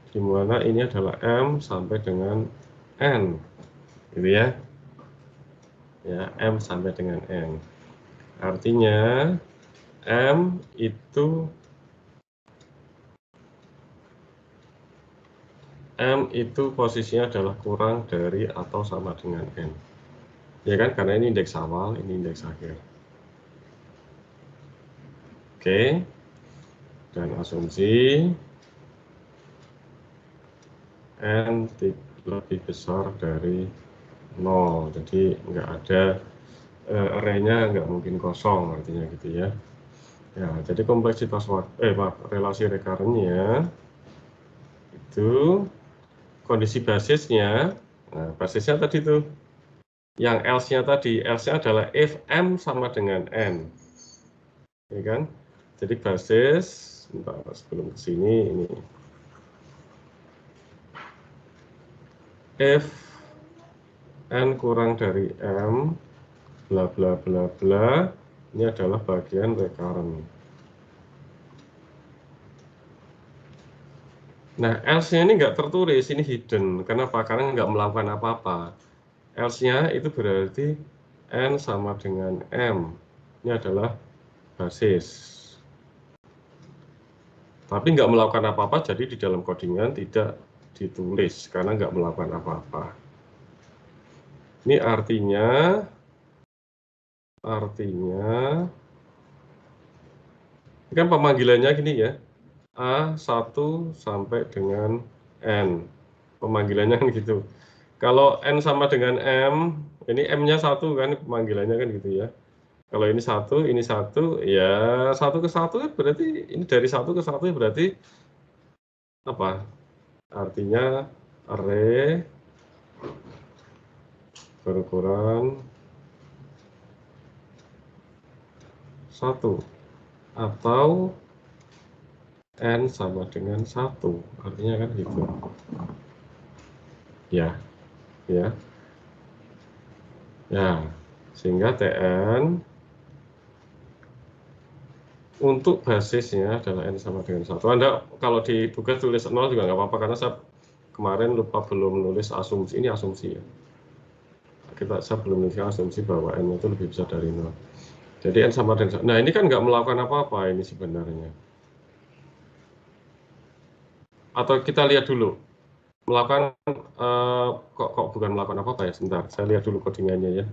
Speaker 1: di mana ini adalah M sampai dengan N, gitu ya. Ya, M sampai dengan N. Artinya M itu posisinya adalah kurang dari atau sama dengan N. Ya kan, karena ini indeks awal, ini indeks akhir. Oke. Dan asumsi N lebih besar dari 0. Jadi nggak ada array-nya nggak mungkin kosong, artinya gitu ya. Ya, jadi kompleksitas relasi recurrent-nya itu kondisi basisnya. Nah, basisnya tadi tuh yang else-nya tadi, else-nya adalah if M sama dengan N. Ya kan? Jadi basis, bentar, sebelum ke sini ini. If N kurang dari M, bla bla bla bla, ini adalah bagian recurrent. Nah, else-nya ini nggak tertulis, ini hidden. Kenapa? Karena nggak melakukan apa-apa. Else-nya itu berarti N sama dengan M. Ini adalah basis. Tapi nggak melakukan apa-apa, jadi di dalam codingan tidak ditulis karena nggak melakukan apa-apa. Ini artinya kan pemanggilannya gini ya, A1 sampai dengan N. Pemanggilannya kan gitu. Kalau N sama dengan M, ini M-nya 1 kan, pemanggilannya kan gitu ya. Kalau ini 1, ya 1 ke 1 berarti, ini dari 1 ke 1 berarti apa? Artinya array berukuran 1 atau n sama dengan 1, artinya kan gitu. Ya, sehingga Tn untuk basisnya adalah n sama dengan 1. Anda kalau di tugas tulis 0 juga nggak apa-apa, karena saya kemarin lupa belum nulis asumsi. Ini asumsi ya. Saya belum nulis asumsi bahwa n itu lebih besar dari 0. Jadi n sama dengan 1. Nah, ini kan nggak melakukan apa-apa ini sebenarnya. Atau kita lihat dulu. Melakukan, kok bukan melakukan apa-apa ya, sebentar. Saya lihat dulu codingannya ya.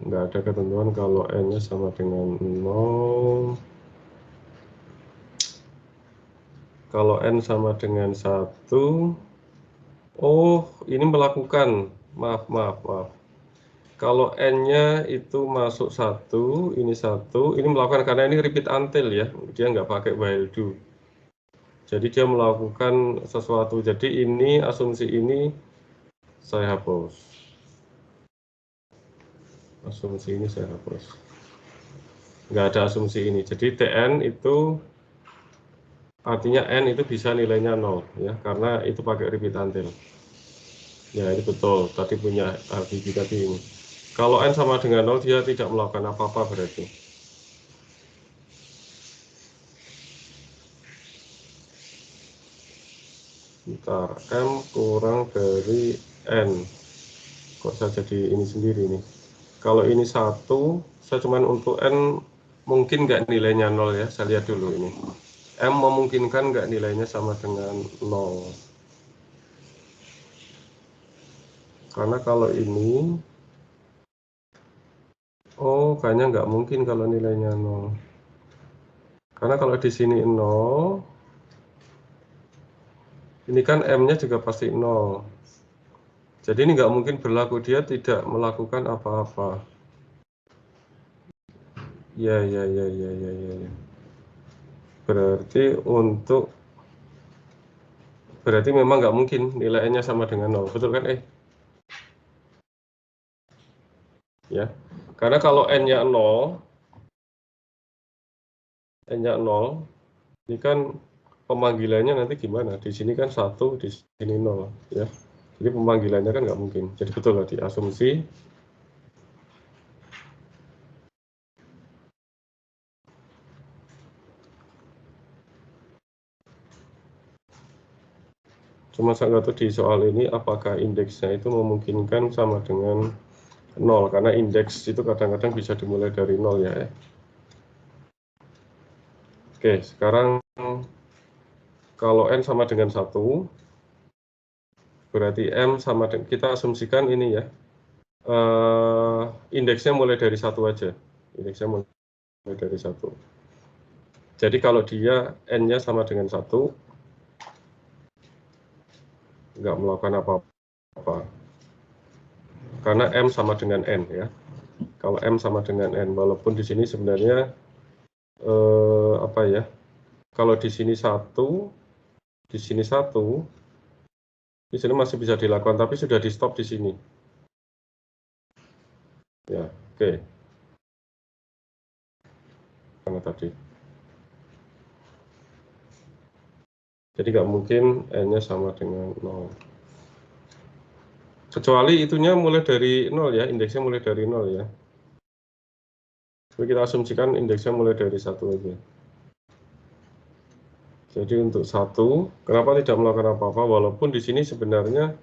Speaker 1: Nggak ada ketentuan kalau n-nya sama dengan 0. Kalau n sama dengan 1, oh ini melakukan, maaf. Kalau n-nya itu masuk 1, ini 1, ini melakukan karena ini repeat until ya, dia nggak pakai while do. Jadi dia melakukan sesuatu, jadi ini asumsi ini saya hapus. Asumsi ini saya hapus. Nggak ada asumsi ini, jadi Tn itu artinya n itu bisa nilainya 0 ya, karena itu pakai repeat until. Ya, ini betul, tadi punya RGB tadi ini. Kalau n sama dengan 0, dia tidak melakukan apa-apa berarti. Bentar, m kurang dari n. Kok saya jadi ini sendiri nih. Kalau ini 1, saya cuman untuk n mungkin nggak nilainya 0 ya, saya lihat dulu ini. M memungkinkan nggak nilainya sama dengan 0. Karena kalau ini, oh kayaknya nggak mungkin kalau nilainya 0. Karena kalau di sini 0, ini kan M-nya juga pasti 0. Jadi ini nggak mungkin berlaku, dia tidak melakukan apa-apa. Ya. Berarti memang nggak mungkin nilai N-nya sama dengan 0, betul kan? Ya, karena kalau N-nya 0, ini kan pemanggilannya nanti gimana? Di sini kan 1, di sini 0 ya. Jadi pemanggilannya kan nggak mungkin. Jadi betul tadi asumsi. Cuma saya nggak tahu di soal ini apakah indeksnya itu memungkinkan sama dengan 0, karena indeks itu kadang-kadang bisa dimulai dari 0 ya. Oke, sekarang kalau n sama dengan 1, berarti m sama dengan, kita asumsikan ini ya, indeksnya mulai dari 1 aja. Indeksnya mulai dari 1. Jadi kalau dia n-nya sama dengan 1, nggak melakukan apa-apa. Karena m sama dengan n ya. Kalau m sama dengan n, walaupun di sini sebenarnya apa ya? Kalau di sini 1, di sini 1, di sini masih bisa dilakukan, tapi sudah di stop di sini. Ya, oke. Karena tadi. Jadi nggak mungkin n-nya sama dengan 0. Kecuali itunya mulai dari 0 ya, indeksnya mulai dari 0 ya. Jadi kita asumsikan indeksnya mulai dari 1 aja. Jadi untuk 1, kenapa tidak melakukan apa-apa? Walaupun di sini sebenarnya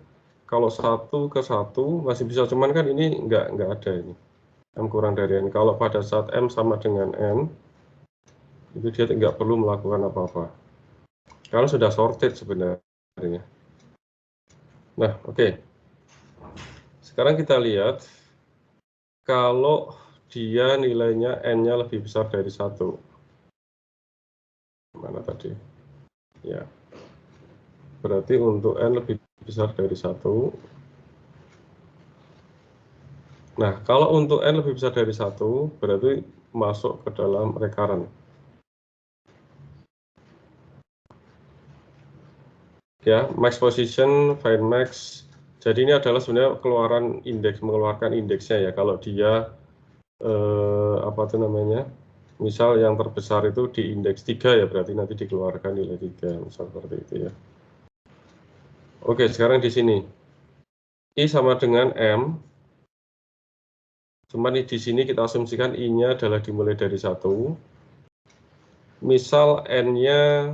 Speaker 1: kalau 1 ke 1 masih bisa, cuman kan ini nggak ada ini. M kurang dari N. Kalau pada saat M sama dengan N, itu dia nggak perlu melakukan apa-apa. Karena sudah sorted sebenarnya. Nah, oke. Sekarang kita lihat, kalau dia nilainya N-nya lebih besar dari 1. Mana tadi? Ya. Berarti untuk N lebih besar dari 1. Nah, kalau untuk N lebih besar dari 1, berarti masuk ke dalam recurrent. Ya, max position, find max. Jadi ini adalah sebenarnya keluaran indeks, mengeluarkan indeksnya ya. Kalau dia apa tuh namanya? Misal yang terbesar itu di indeks 3 ya, berarti nanti dikeluarkan nilai 3, misal seperti itu ya. Oke, sekarang di sini I sama dengan M. Cuman di sini kita asumsikan I-nya adalah dimulai dari 1. Misal N-nya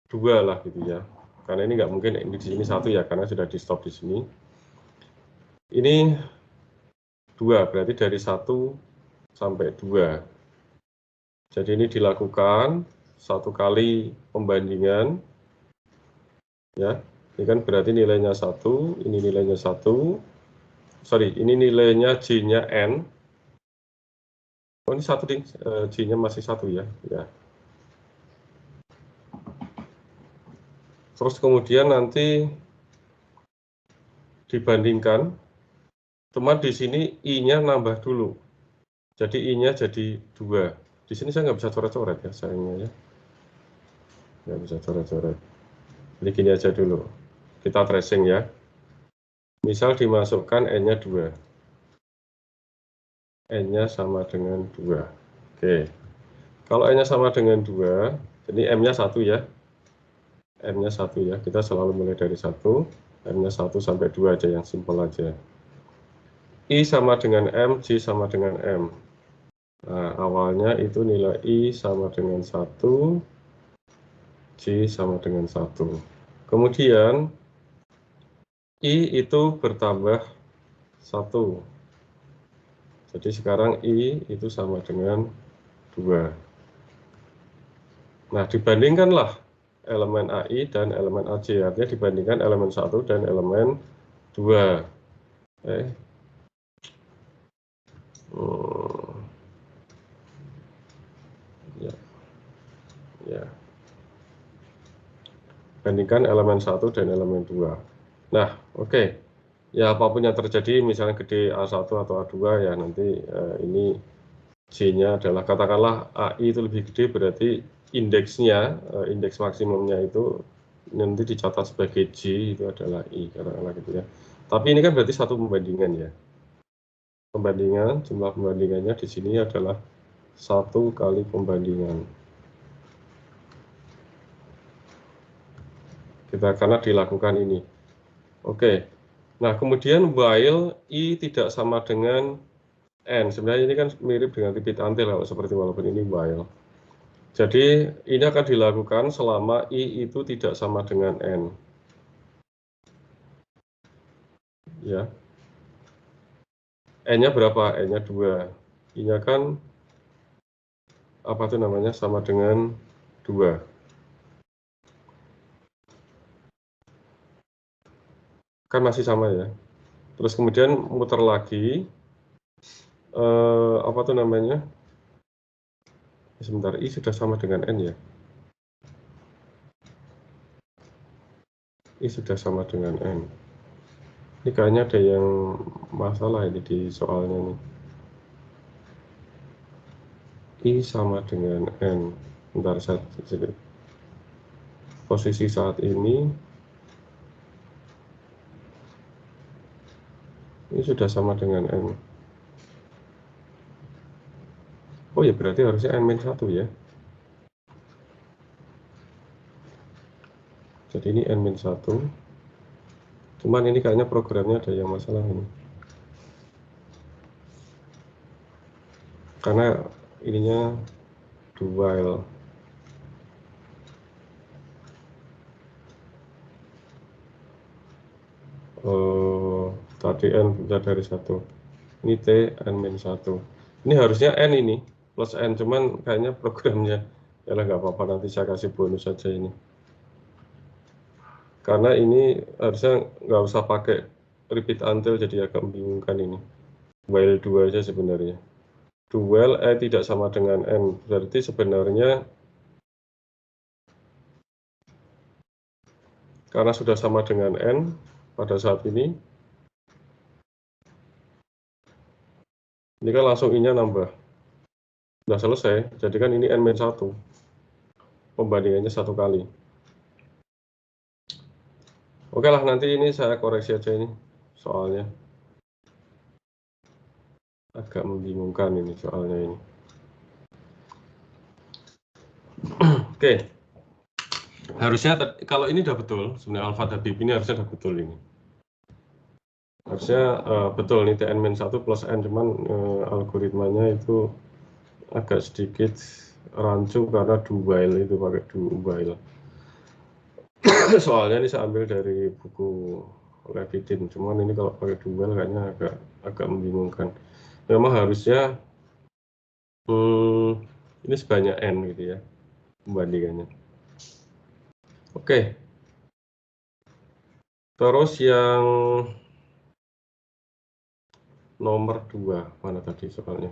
Speaker 1: 2 lah gitu ya. Karena ini nggak mungkin ini di sini 1 ya, karena sudah di stop di sini. Ini 2, berarti dari 1 sampai 2. Jadi ini dilakukan 1 kali pembandingan. Ya, ini kan berarti nilainya 1, ini nilainya 1. Sorry, ini nilainya J-nya N. Oh, ini 1 ding, J-nya masih 1 ya. Ya. Terus kemudian nanti dibandingkan, teman di sini I-nya nambah dulu. Jadi I-nya jadi 2. Di sini saya nggak bisa coret-coret ya, sayangnya ya. Nggak bisa coret-coret. Jadi gini aja dulu. Kita tracing ya. Misal dimasukkan N-nya 2. N-nya sama dengan 2. Oke. Kalau N-nya sama dengan 2, jadi M-nya 1 ya. M-nya 1 ya. Kita selalu mulai dari 1. M-nya 1 sampai 2 aja, yang simpel aja. I sama dengan M, J sama dengan M. Nah, awalnya itu nilai I sama dengan 1, J sama dengan 1. Kemudian, I itu bertambah 1. Jadi sekarang I itu sama dengan 2. Nah, dibandingkanlah elemen AI dan elemen AC. Artinya dibandingkan elemen 1 dan elemen 2. Ya. Bandingkan elemen 1 dan elemen 2. Nah, oke. Ya, apapun yang terjadi, misalnya gede A1 atau A2, ya nanti ini J-nya adalah, katakanlah AI itu lebih gede, berarti indeksnya, indeks maksimumnya itu nanti dicatat sebagai J, itu adalah I, katakanlah gitu ya. Tapi ini kan berarti satu pembandingan ya. Pembandingan, jumlah pembandingannya di sini adalah 1 kali pembandingan. Kita karena dilakukan ini. Oke. Nah, kemudian while I tidak sama dengan N. Sebenarnya ini kan mirip dengan repeat until kalau seperti, walaupun ini while. Jadi ini akan dilakukan selama I itu tidak sama dengan N. Ya. N-nya berapa? N-nya 2. I-nya kan apa tuh namanya, sama dengan 2. Kan masih sama ya. Terus kemudian muter lagi, apa tuh namanya, sebentar, I sudah sama dengan N ya. I sudah sama dengan N. Ini kayaknya ada yang masalah ini di soalnya nih. I sama dengan N. Bentar, jadi posisi saat ini sudah sama dengan N. Oh ya, berarti harusnya N-1 ya. Jadi ini N-1. Cuman ini kayaknya programnya ada yang masalah ini. Karena ininya while. Tadi N sudah dari 1. Ini T, N-1. Ini harusnya N ini, plus N. Cuman kayaknya programnya, ya lah nggak apa-apa, nanti saya kasih bonus saja ini. Karena ini harusnya nggak usah pakai repeat until, jadi agak membingungkan ini. While 2 aja sebenarnya. While E tidak sama dengan N, berarti sebenarnya karena sudah sama dengan N pada saat ini kan langsung I-nya nambah. Sudah selesai, jadi kan ini N-1. pembandingannya 1 kali. Oke lah, nanti ini saya koreksi aja ini soalnya. Agak membingungkan ini soalnya ini. Oke. Harusnya kalau ini udah betul, sebenarnya alfa dan bib ini harusnya udah betul ini. Harusnya betul nih Tn-1 plus N, cuman algoritmanya itu agak sedikit rancu karena do while itu pakai do while. Soalnya ini saya ambil dari buku Levitin, cuman ini kalau pakai do while kayaknya agak membingungkan. Memang harusnya ini sebanyak N gitu ya pembandingannya. Oke. Terus yang nomor 2 mana tadi soalnya?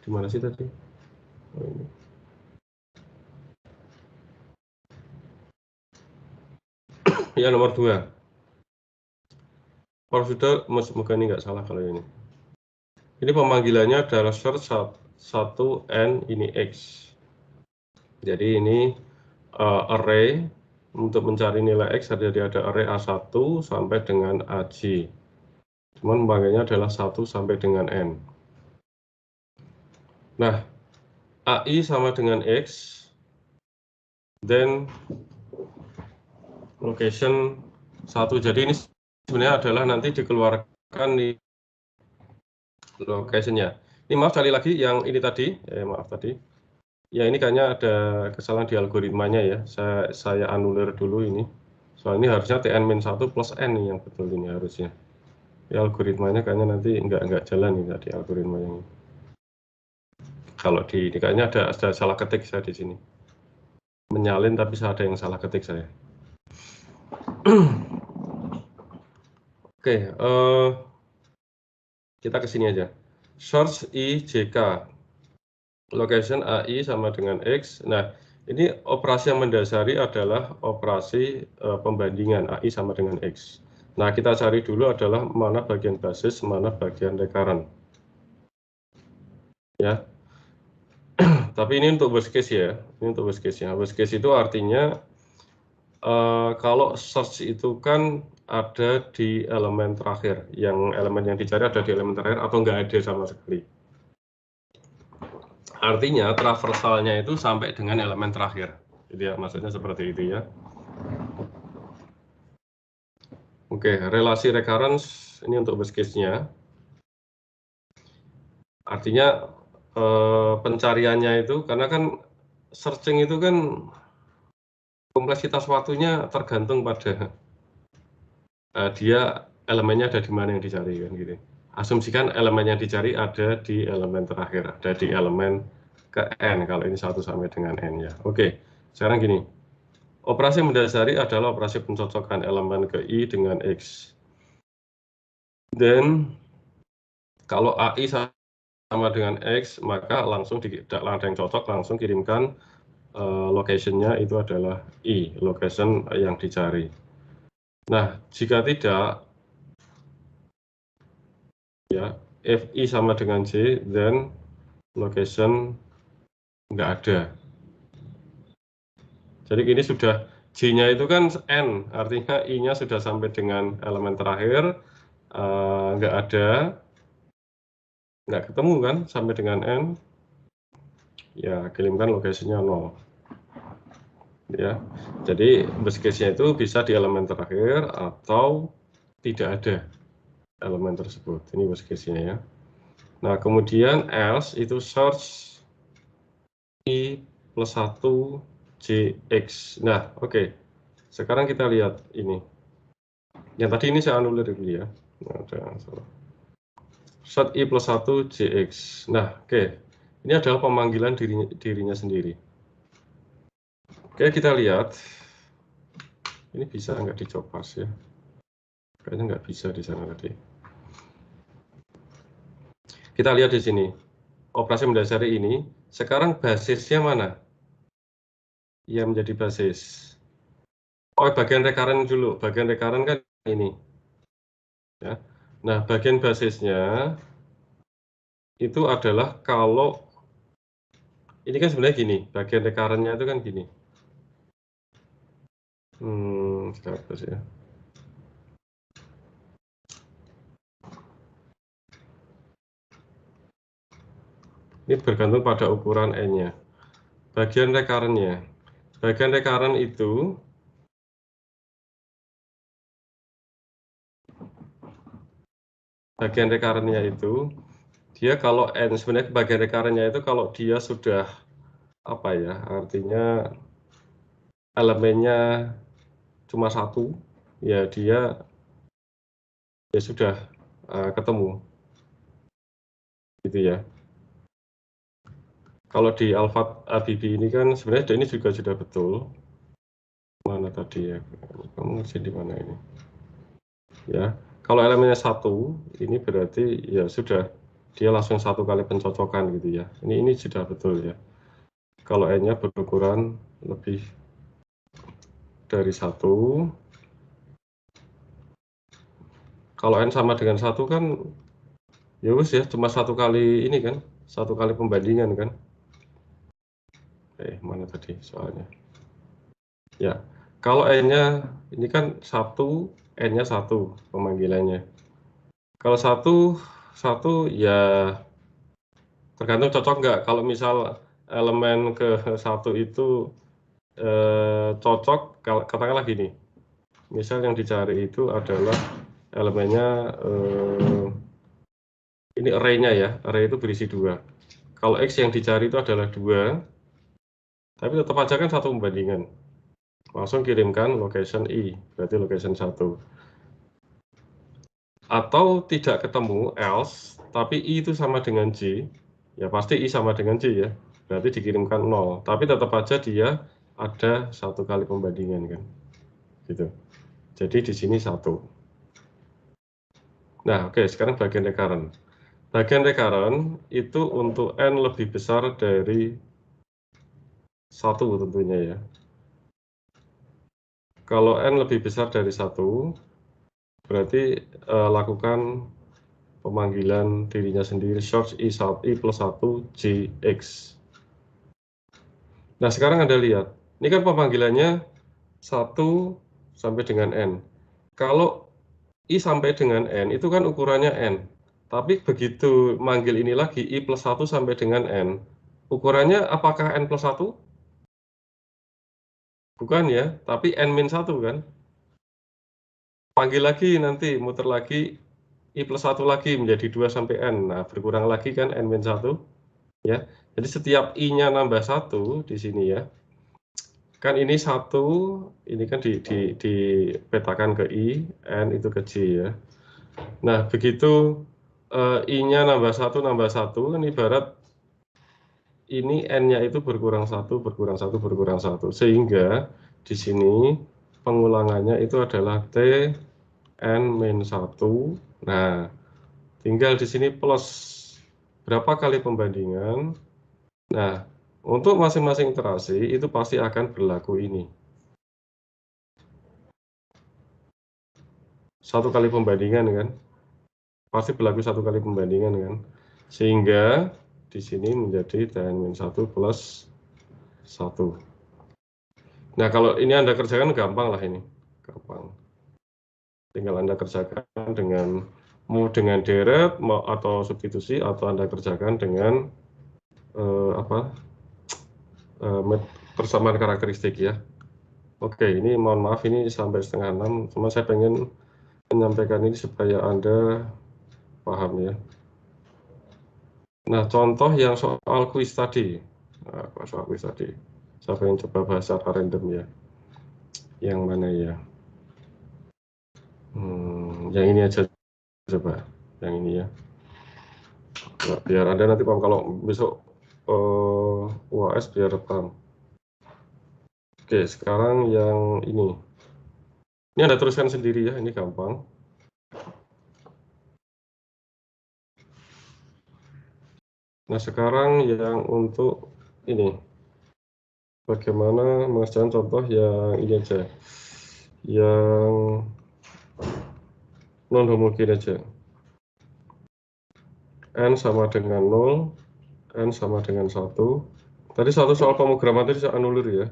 Speaker 1: Di mana sih tadi? Oh, ini. Ya nomor 2. Kalau sudah, semoga ini nggak salah kalau ini. Ini pemanggilannya adalah search 1N ini X. Jadi ini array untuk mencari nilai X, jadi ada array A1 sampai dengan AJ. Cuman pemanggilannya adalah 1 sampai dengan N. Nah, AI sama dengan X, then location 1. Jadi ini sebenarnya adalah nanti dikeluarkan di location-nya. Ini maaf sekali lagi yang ini tadi, maaf tadi. Ya ini kayaknya ada kesalahan di algoritmanya ya. Saya anulir dulu ini. Soal ini harusnya Tn-1 plus N nih yang betul ini harusnya. Ya algoritmanya kayaknya nanti nggak jalan nih tadi algoritmanya ini. Kalau di ini kayaknya ada salah ketik saya di sini. Menyalin tapi ada yang salah ketik saya. Oke, kita ke sini aja. Source IJK. Location AI sama dengan X. Nah, ini operasi yang mendasari adalah operasi pembandingan AI sama dengan X. Nah, kita cari dulu adalah mana bagian basis, mana bagian recurrent. Ya. Tapi ini untuk worst case ya. Ini untuk worst case ya. Worst case itu artinya kalau search itu kan ada di elemen terakhir. Yang elemen yang dicari ada di elemen terakhir atau nggak ada sama sekali. Artinya traversalnya itu sampai dengan elemen terakhir. Jadi ya, maksudnya seperti itu ya. Oke, relasi recurrence ini untuk base case-nya. Artinya pencariannya itu, karena kan searching itu kan kompleksitas waktunya tergantung pada dia elemennya ada di mana yang dicari kan gitu. Asumsikan elemen yang dicari ada di elemen terakhir, ada di elemen ke N, kalau ini 1 sampai dengan N ya. Oke, sekarang gini. Operasi mendasari adalah operasi pencocokan elemen ke I dengan X. Dan kalau AI sama dengan X, maka langsung tidak ada yang cocok, langsung kirimkan location-nya itu adalah I, location yang dicari. Nah, jika tidak, ya, if I sama dengan J, then location nggak ada. Jadi ini sudah J-nya itu kan N, artinya I-nya sudah sampai dengan elemen terakhir, nggak ada, nggak ketemu kan sampai dengan N, ya kirimkan lokasinya 0. Ya, jadi base case-nya itu bisa di elemen terakhir atau tidak ada elemen tersebut. Ini base case-nya ya. Nah, kemudian else itu search I plus 1 JX. Nah, oke. Sekarang kita lihat ini. Yang tadi ini saya anulir dulu ya. Nah, ada salah. Search I plus 1 JX. Nah, oke. Ini adalah pemanggilan dirinya sendiri. Oke, kita lihat. Ini bisa nggak dicopas ya? Kayaknya nggak bisa di sana tadi. Kita lihat di sini. Operasi mendasari ini. Sekarang basisnya mana? Yang menjadi basis. Oh, bagian recurrent dulu. Bagian recurrent kan ini. Ya. Nah, bagian basisnya itu adalah kalau ini kan sebenarnya gini, bagian recurrent-nya itu kan gini. Hapus ya. Ini bergantung pada ukuran N-nya. Bagian recurrent-nya. Bagian recurrent itu dia kalau N sebenarnya bagian recurrent-nya itu kalau dia sudah apa ya, artinya elemennya cuma satu, ya dia ya sudah ketemu gitu ya. Kalau di alpha ABB ini kan sebenarnya ini juga sudah betul. Mana tadi ya? Kamu ngerti di mana ini? Ya, kalau elemennya satu, ini berarti ya sudah dia langsung satu kali pencocokan gitu ya. Ini sudah betul ya. Kalau N-nya berukuran lebih dari satu, kalau N sama dengan satu kan ya wis ya, cuma satu kali ini kan, satu kali pembandingan kan. Mana tadi soalnya? Ya, kalau N-nya ini kan satu, N-nya satu pemanggilannya. Kalau satu ya tergantung cocok nggak. Kalau misal elemen ke satu itu cocok, katakanlah gini. Misal yang dicari itu adalah elemennya ini array-nya ya, array itu berisi 2. Kalau X yang dicari itu adalah 2, tapi tetap aja kan satu pembandingan. Langsung kirimkan location I, berarti location 1. Atau tidak ketemu, else, tapi I itu sama dengan J, ya pasti I sama dengan J ya, berarti dikirimkan 0. Tapi tetap aja dia ada satu kali pembandingan kan, gitu. Jadi di sini 1. Nah, oke, sekarang bagian recurrent. Bagian recurrent itu untuk N lebih besar dari 1 tentunya ya. Kalau N lebih besar dari 1, berarti lakukan pemanggilan dirinya sendiri, search I plus 1 JX. Nah, sekarang Anda lihat, ini kan pemanggilannya 1 sampai dengan N. Kalau I sampai dengan N, itu kan ukurannya N. Tapi begitu manggil ini lagi, I plus 1 sampai dengan N, ukurannya apakah N plus 1? Bukan ya, tapi N-1 kan. Panggil lagi nanti, muter lagi, I plus 1 lagi menjadi 2 sampai N. Nah, berkurang lagi kan N-1. Ya, jadi setiap I-nya nambah 1 di sini ya. Kan ini 1, ini kan dipetakan ke I, N itu ke J ya. Nah, begitu I-nya nambah 1, kan ibarat ini N-nya itu berkurang 1, berkurang 1, berkurang 1. Sehingga di sini pengulangannya itu adalah T N-1. Nah, tinggal di sini plus berapa kali pembandingan. Nah, untuk masing-masing iterasi itu pasti akan berlaku ini. Satu kali pembandingan kan. Pasti berlaku satu kali pembandingan kan. Sehingga di sini menjadi Tn-1 plus 1. Nah, kalau ini Anda kerjakan gampang lah ini. Gampang. Tinggal Anda kerjakan mau dengan deret atau substitusi, atau Anda kerjakan dengan persamaan karakteristik ya. Oke, ini mohon maaf ini sampai 5:30, cuma saya pengen menyampaikan ini supaya Anda paham ya. Nah, contoh yang soal kuis tadi. Nah, soal kuis tadi. Saya pengen coba bahas secara random ya. Yang mana ya? Yang ini aja coba. Yang ini ya. Nah, biar Anda nanti paham, kalau besok UAS biar paham. Oke, sekarang yang ini. Ini Anda teruskan sendiri ya, ini gampang. Nah, sekarang yang untuk ini. Bagaimana mengerjakan contoh yang ini aja. Yang non homogen aja. N sama dengan 0, N sama dengan 1, Tadi satu soal pemrograman tadi saya anulir ya.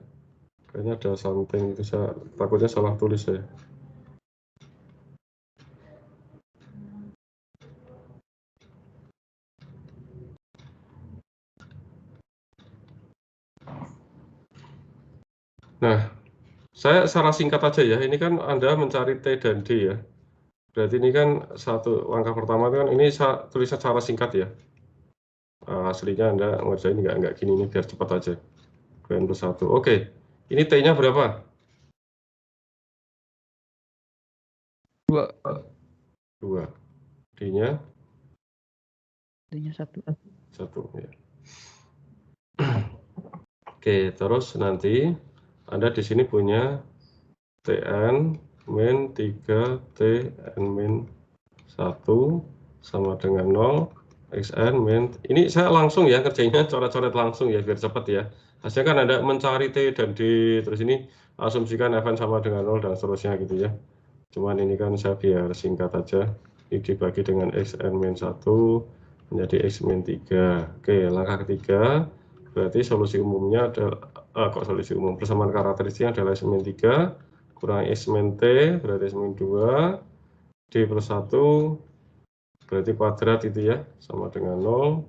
Speaker 1: Kayaknya ada something itu, saya takutnya salah tulis saya. Nah, saya secara singkat aja ya. Ini kan Anda mencari T dan D ya. Berarti ini kan satu langkah pertama itu kan ini saya tulisnya secara singkat ya. Aslinya Anda ngerjain nggak gini, ini biar cepat aja. N plus 1. Oke, ini T-nya berapa?
Speaker 2: 2.
Speaker 1: 2. D-nya?
Speaker 2: D-nya 1.
Speaker 1: 1 ya. Oke, terus nanti Anda di sini punya Tn min 3 Tn min 1 sama dengan 0, Xn min, ini saya langsung ya kerjanya, coret-coret langsung ya biar cepat ya. Hasilnya kan Anda mencari T dan D, terus ini asumsikan Fn sama dengan 0 dan seterusnya gitu ya. Cuman ini kan saya biar singkat aja, ini dibagi dengan Xn min 1 menjadi X min 3. Oke, langkah ketiga berarti solusi umumnya adalah solusi umum persamaan karakteristiknya adalah X min 3 kurang X min T berarti X min 2 D plus 1 berarti kuadrat itu ya sama dengan 0.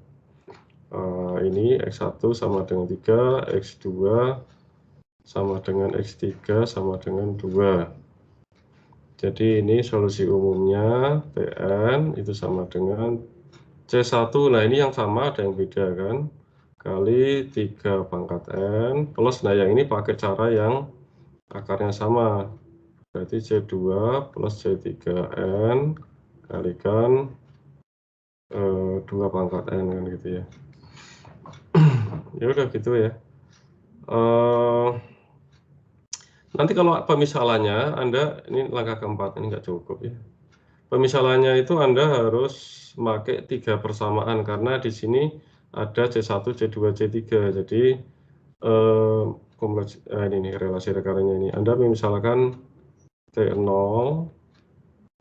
Speaker 1: Ini X1 sama dengan 3, X2 sama dengan X3 sama dengan 2. Jadi ini solusi umumnya Tn itu sama dengan C1. Nah ini yang sama, ada yang beda kan, kali 3 pangkat N plus, nah yang ini pakai cara yang akarnya sama, berarti C2 plus C3N kalikan 2 pangkat N kan gitu ya. Ya udah gitu ya. Nanti kalau pemisalannya Anda, ini langkah keempat, ini nggak cukup ya. Pemisalannya itu Anda harus pakai 3 persamaan karena di sini ada C1, C2, C3. Jadi ini relasi rekarannya ini. Anda misalkan T0.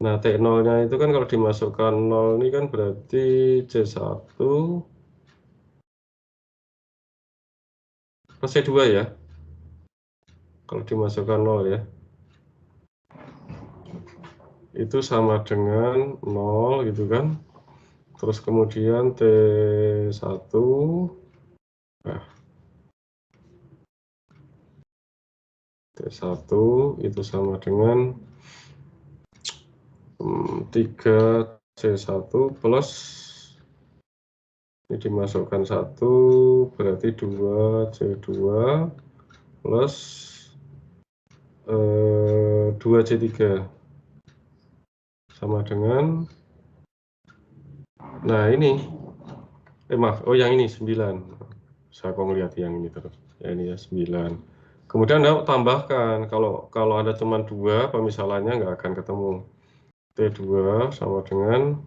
Speaker 1: Nah, T0-nya itu kan kalau dimasukkan 0 ini kan berarti C1 plus C2 ya. Kalau dimasukkan 0 ya. Itu sama dengan 0 gitu kan. Terus kemudian T1 nah, T1 itu sama dengan 3C1 plus ini dimasukkan 1 berarti 2C2 plus 2C3 sama dengan, nah ini maaf, oh yang ini 9, saya kok ngelihat yang ini terus ya, ini ya 9. Kemudian Anda tambahkan, kalau ada cuma 2 pemisalannya nggak akan ketemu. T2 sama dengan,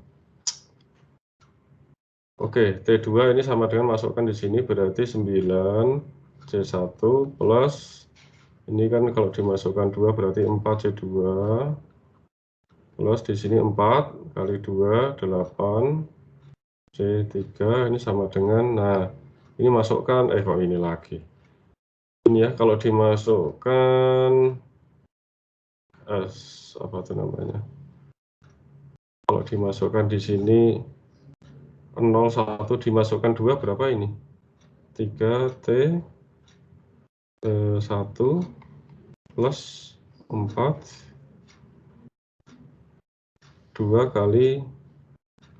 Speaker 1: oke, T2 ini sama dengan masukkan di sini berarti 9 C1 plus ini kan kalau dimasukkan 2 berarti 4 C2 plus di sini 4 kali 2 8 C3 ini sama dengan, nah ini masukkan kok ini lagi ini ya, kalau dimasukkan apa itu namanya, kalau dimasukkan di sini 0 1 dimasukkan 2 berapa ini 3 T1 plus 4 2 kali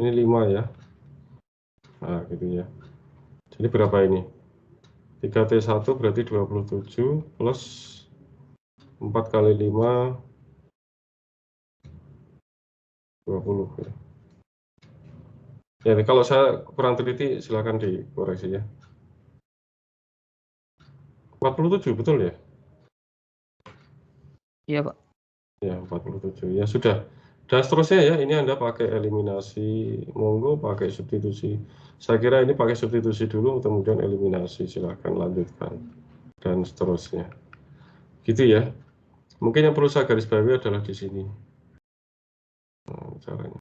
Speaker 1: ini 5 ya, nah gitu ya. Jadi berapa ini 3T1 berarti 27 plus 4 kali 5 20 ya. Ya, kalau saya kurang teliti silakan dikoreksi ya. 47 betul ya?
Speaker 2: Iya, Pak.
Speaker 1: Ya, 47. Ya sudah. Dan seterusnya ya, ini Anda pakai eliminasi, monggo pakai substitusi. Saya kira ini pakai substitusi dulu, kemudian eliminasi, silakan lanjutkan. Dan seterusnya. Gitu ya. Mungkin yang perlu saya garis bawahi adalah di sini. Nah, caranya.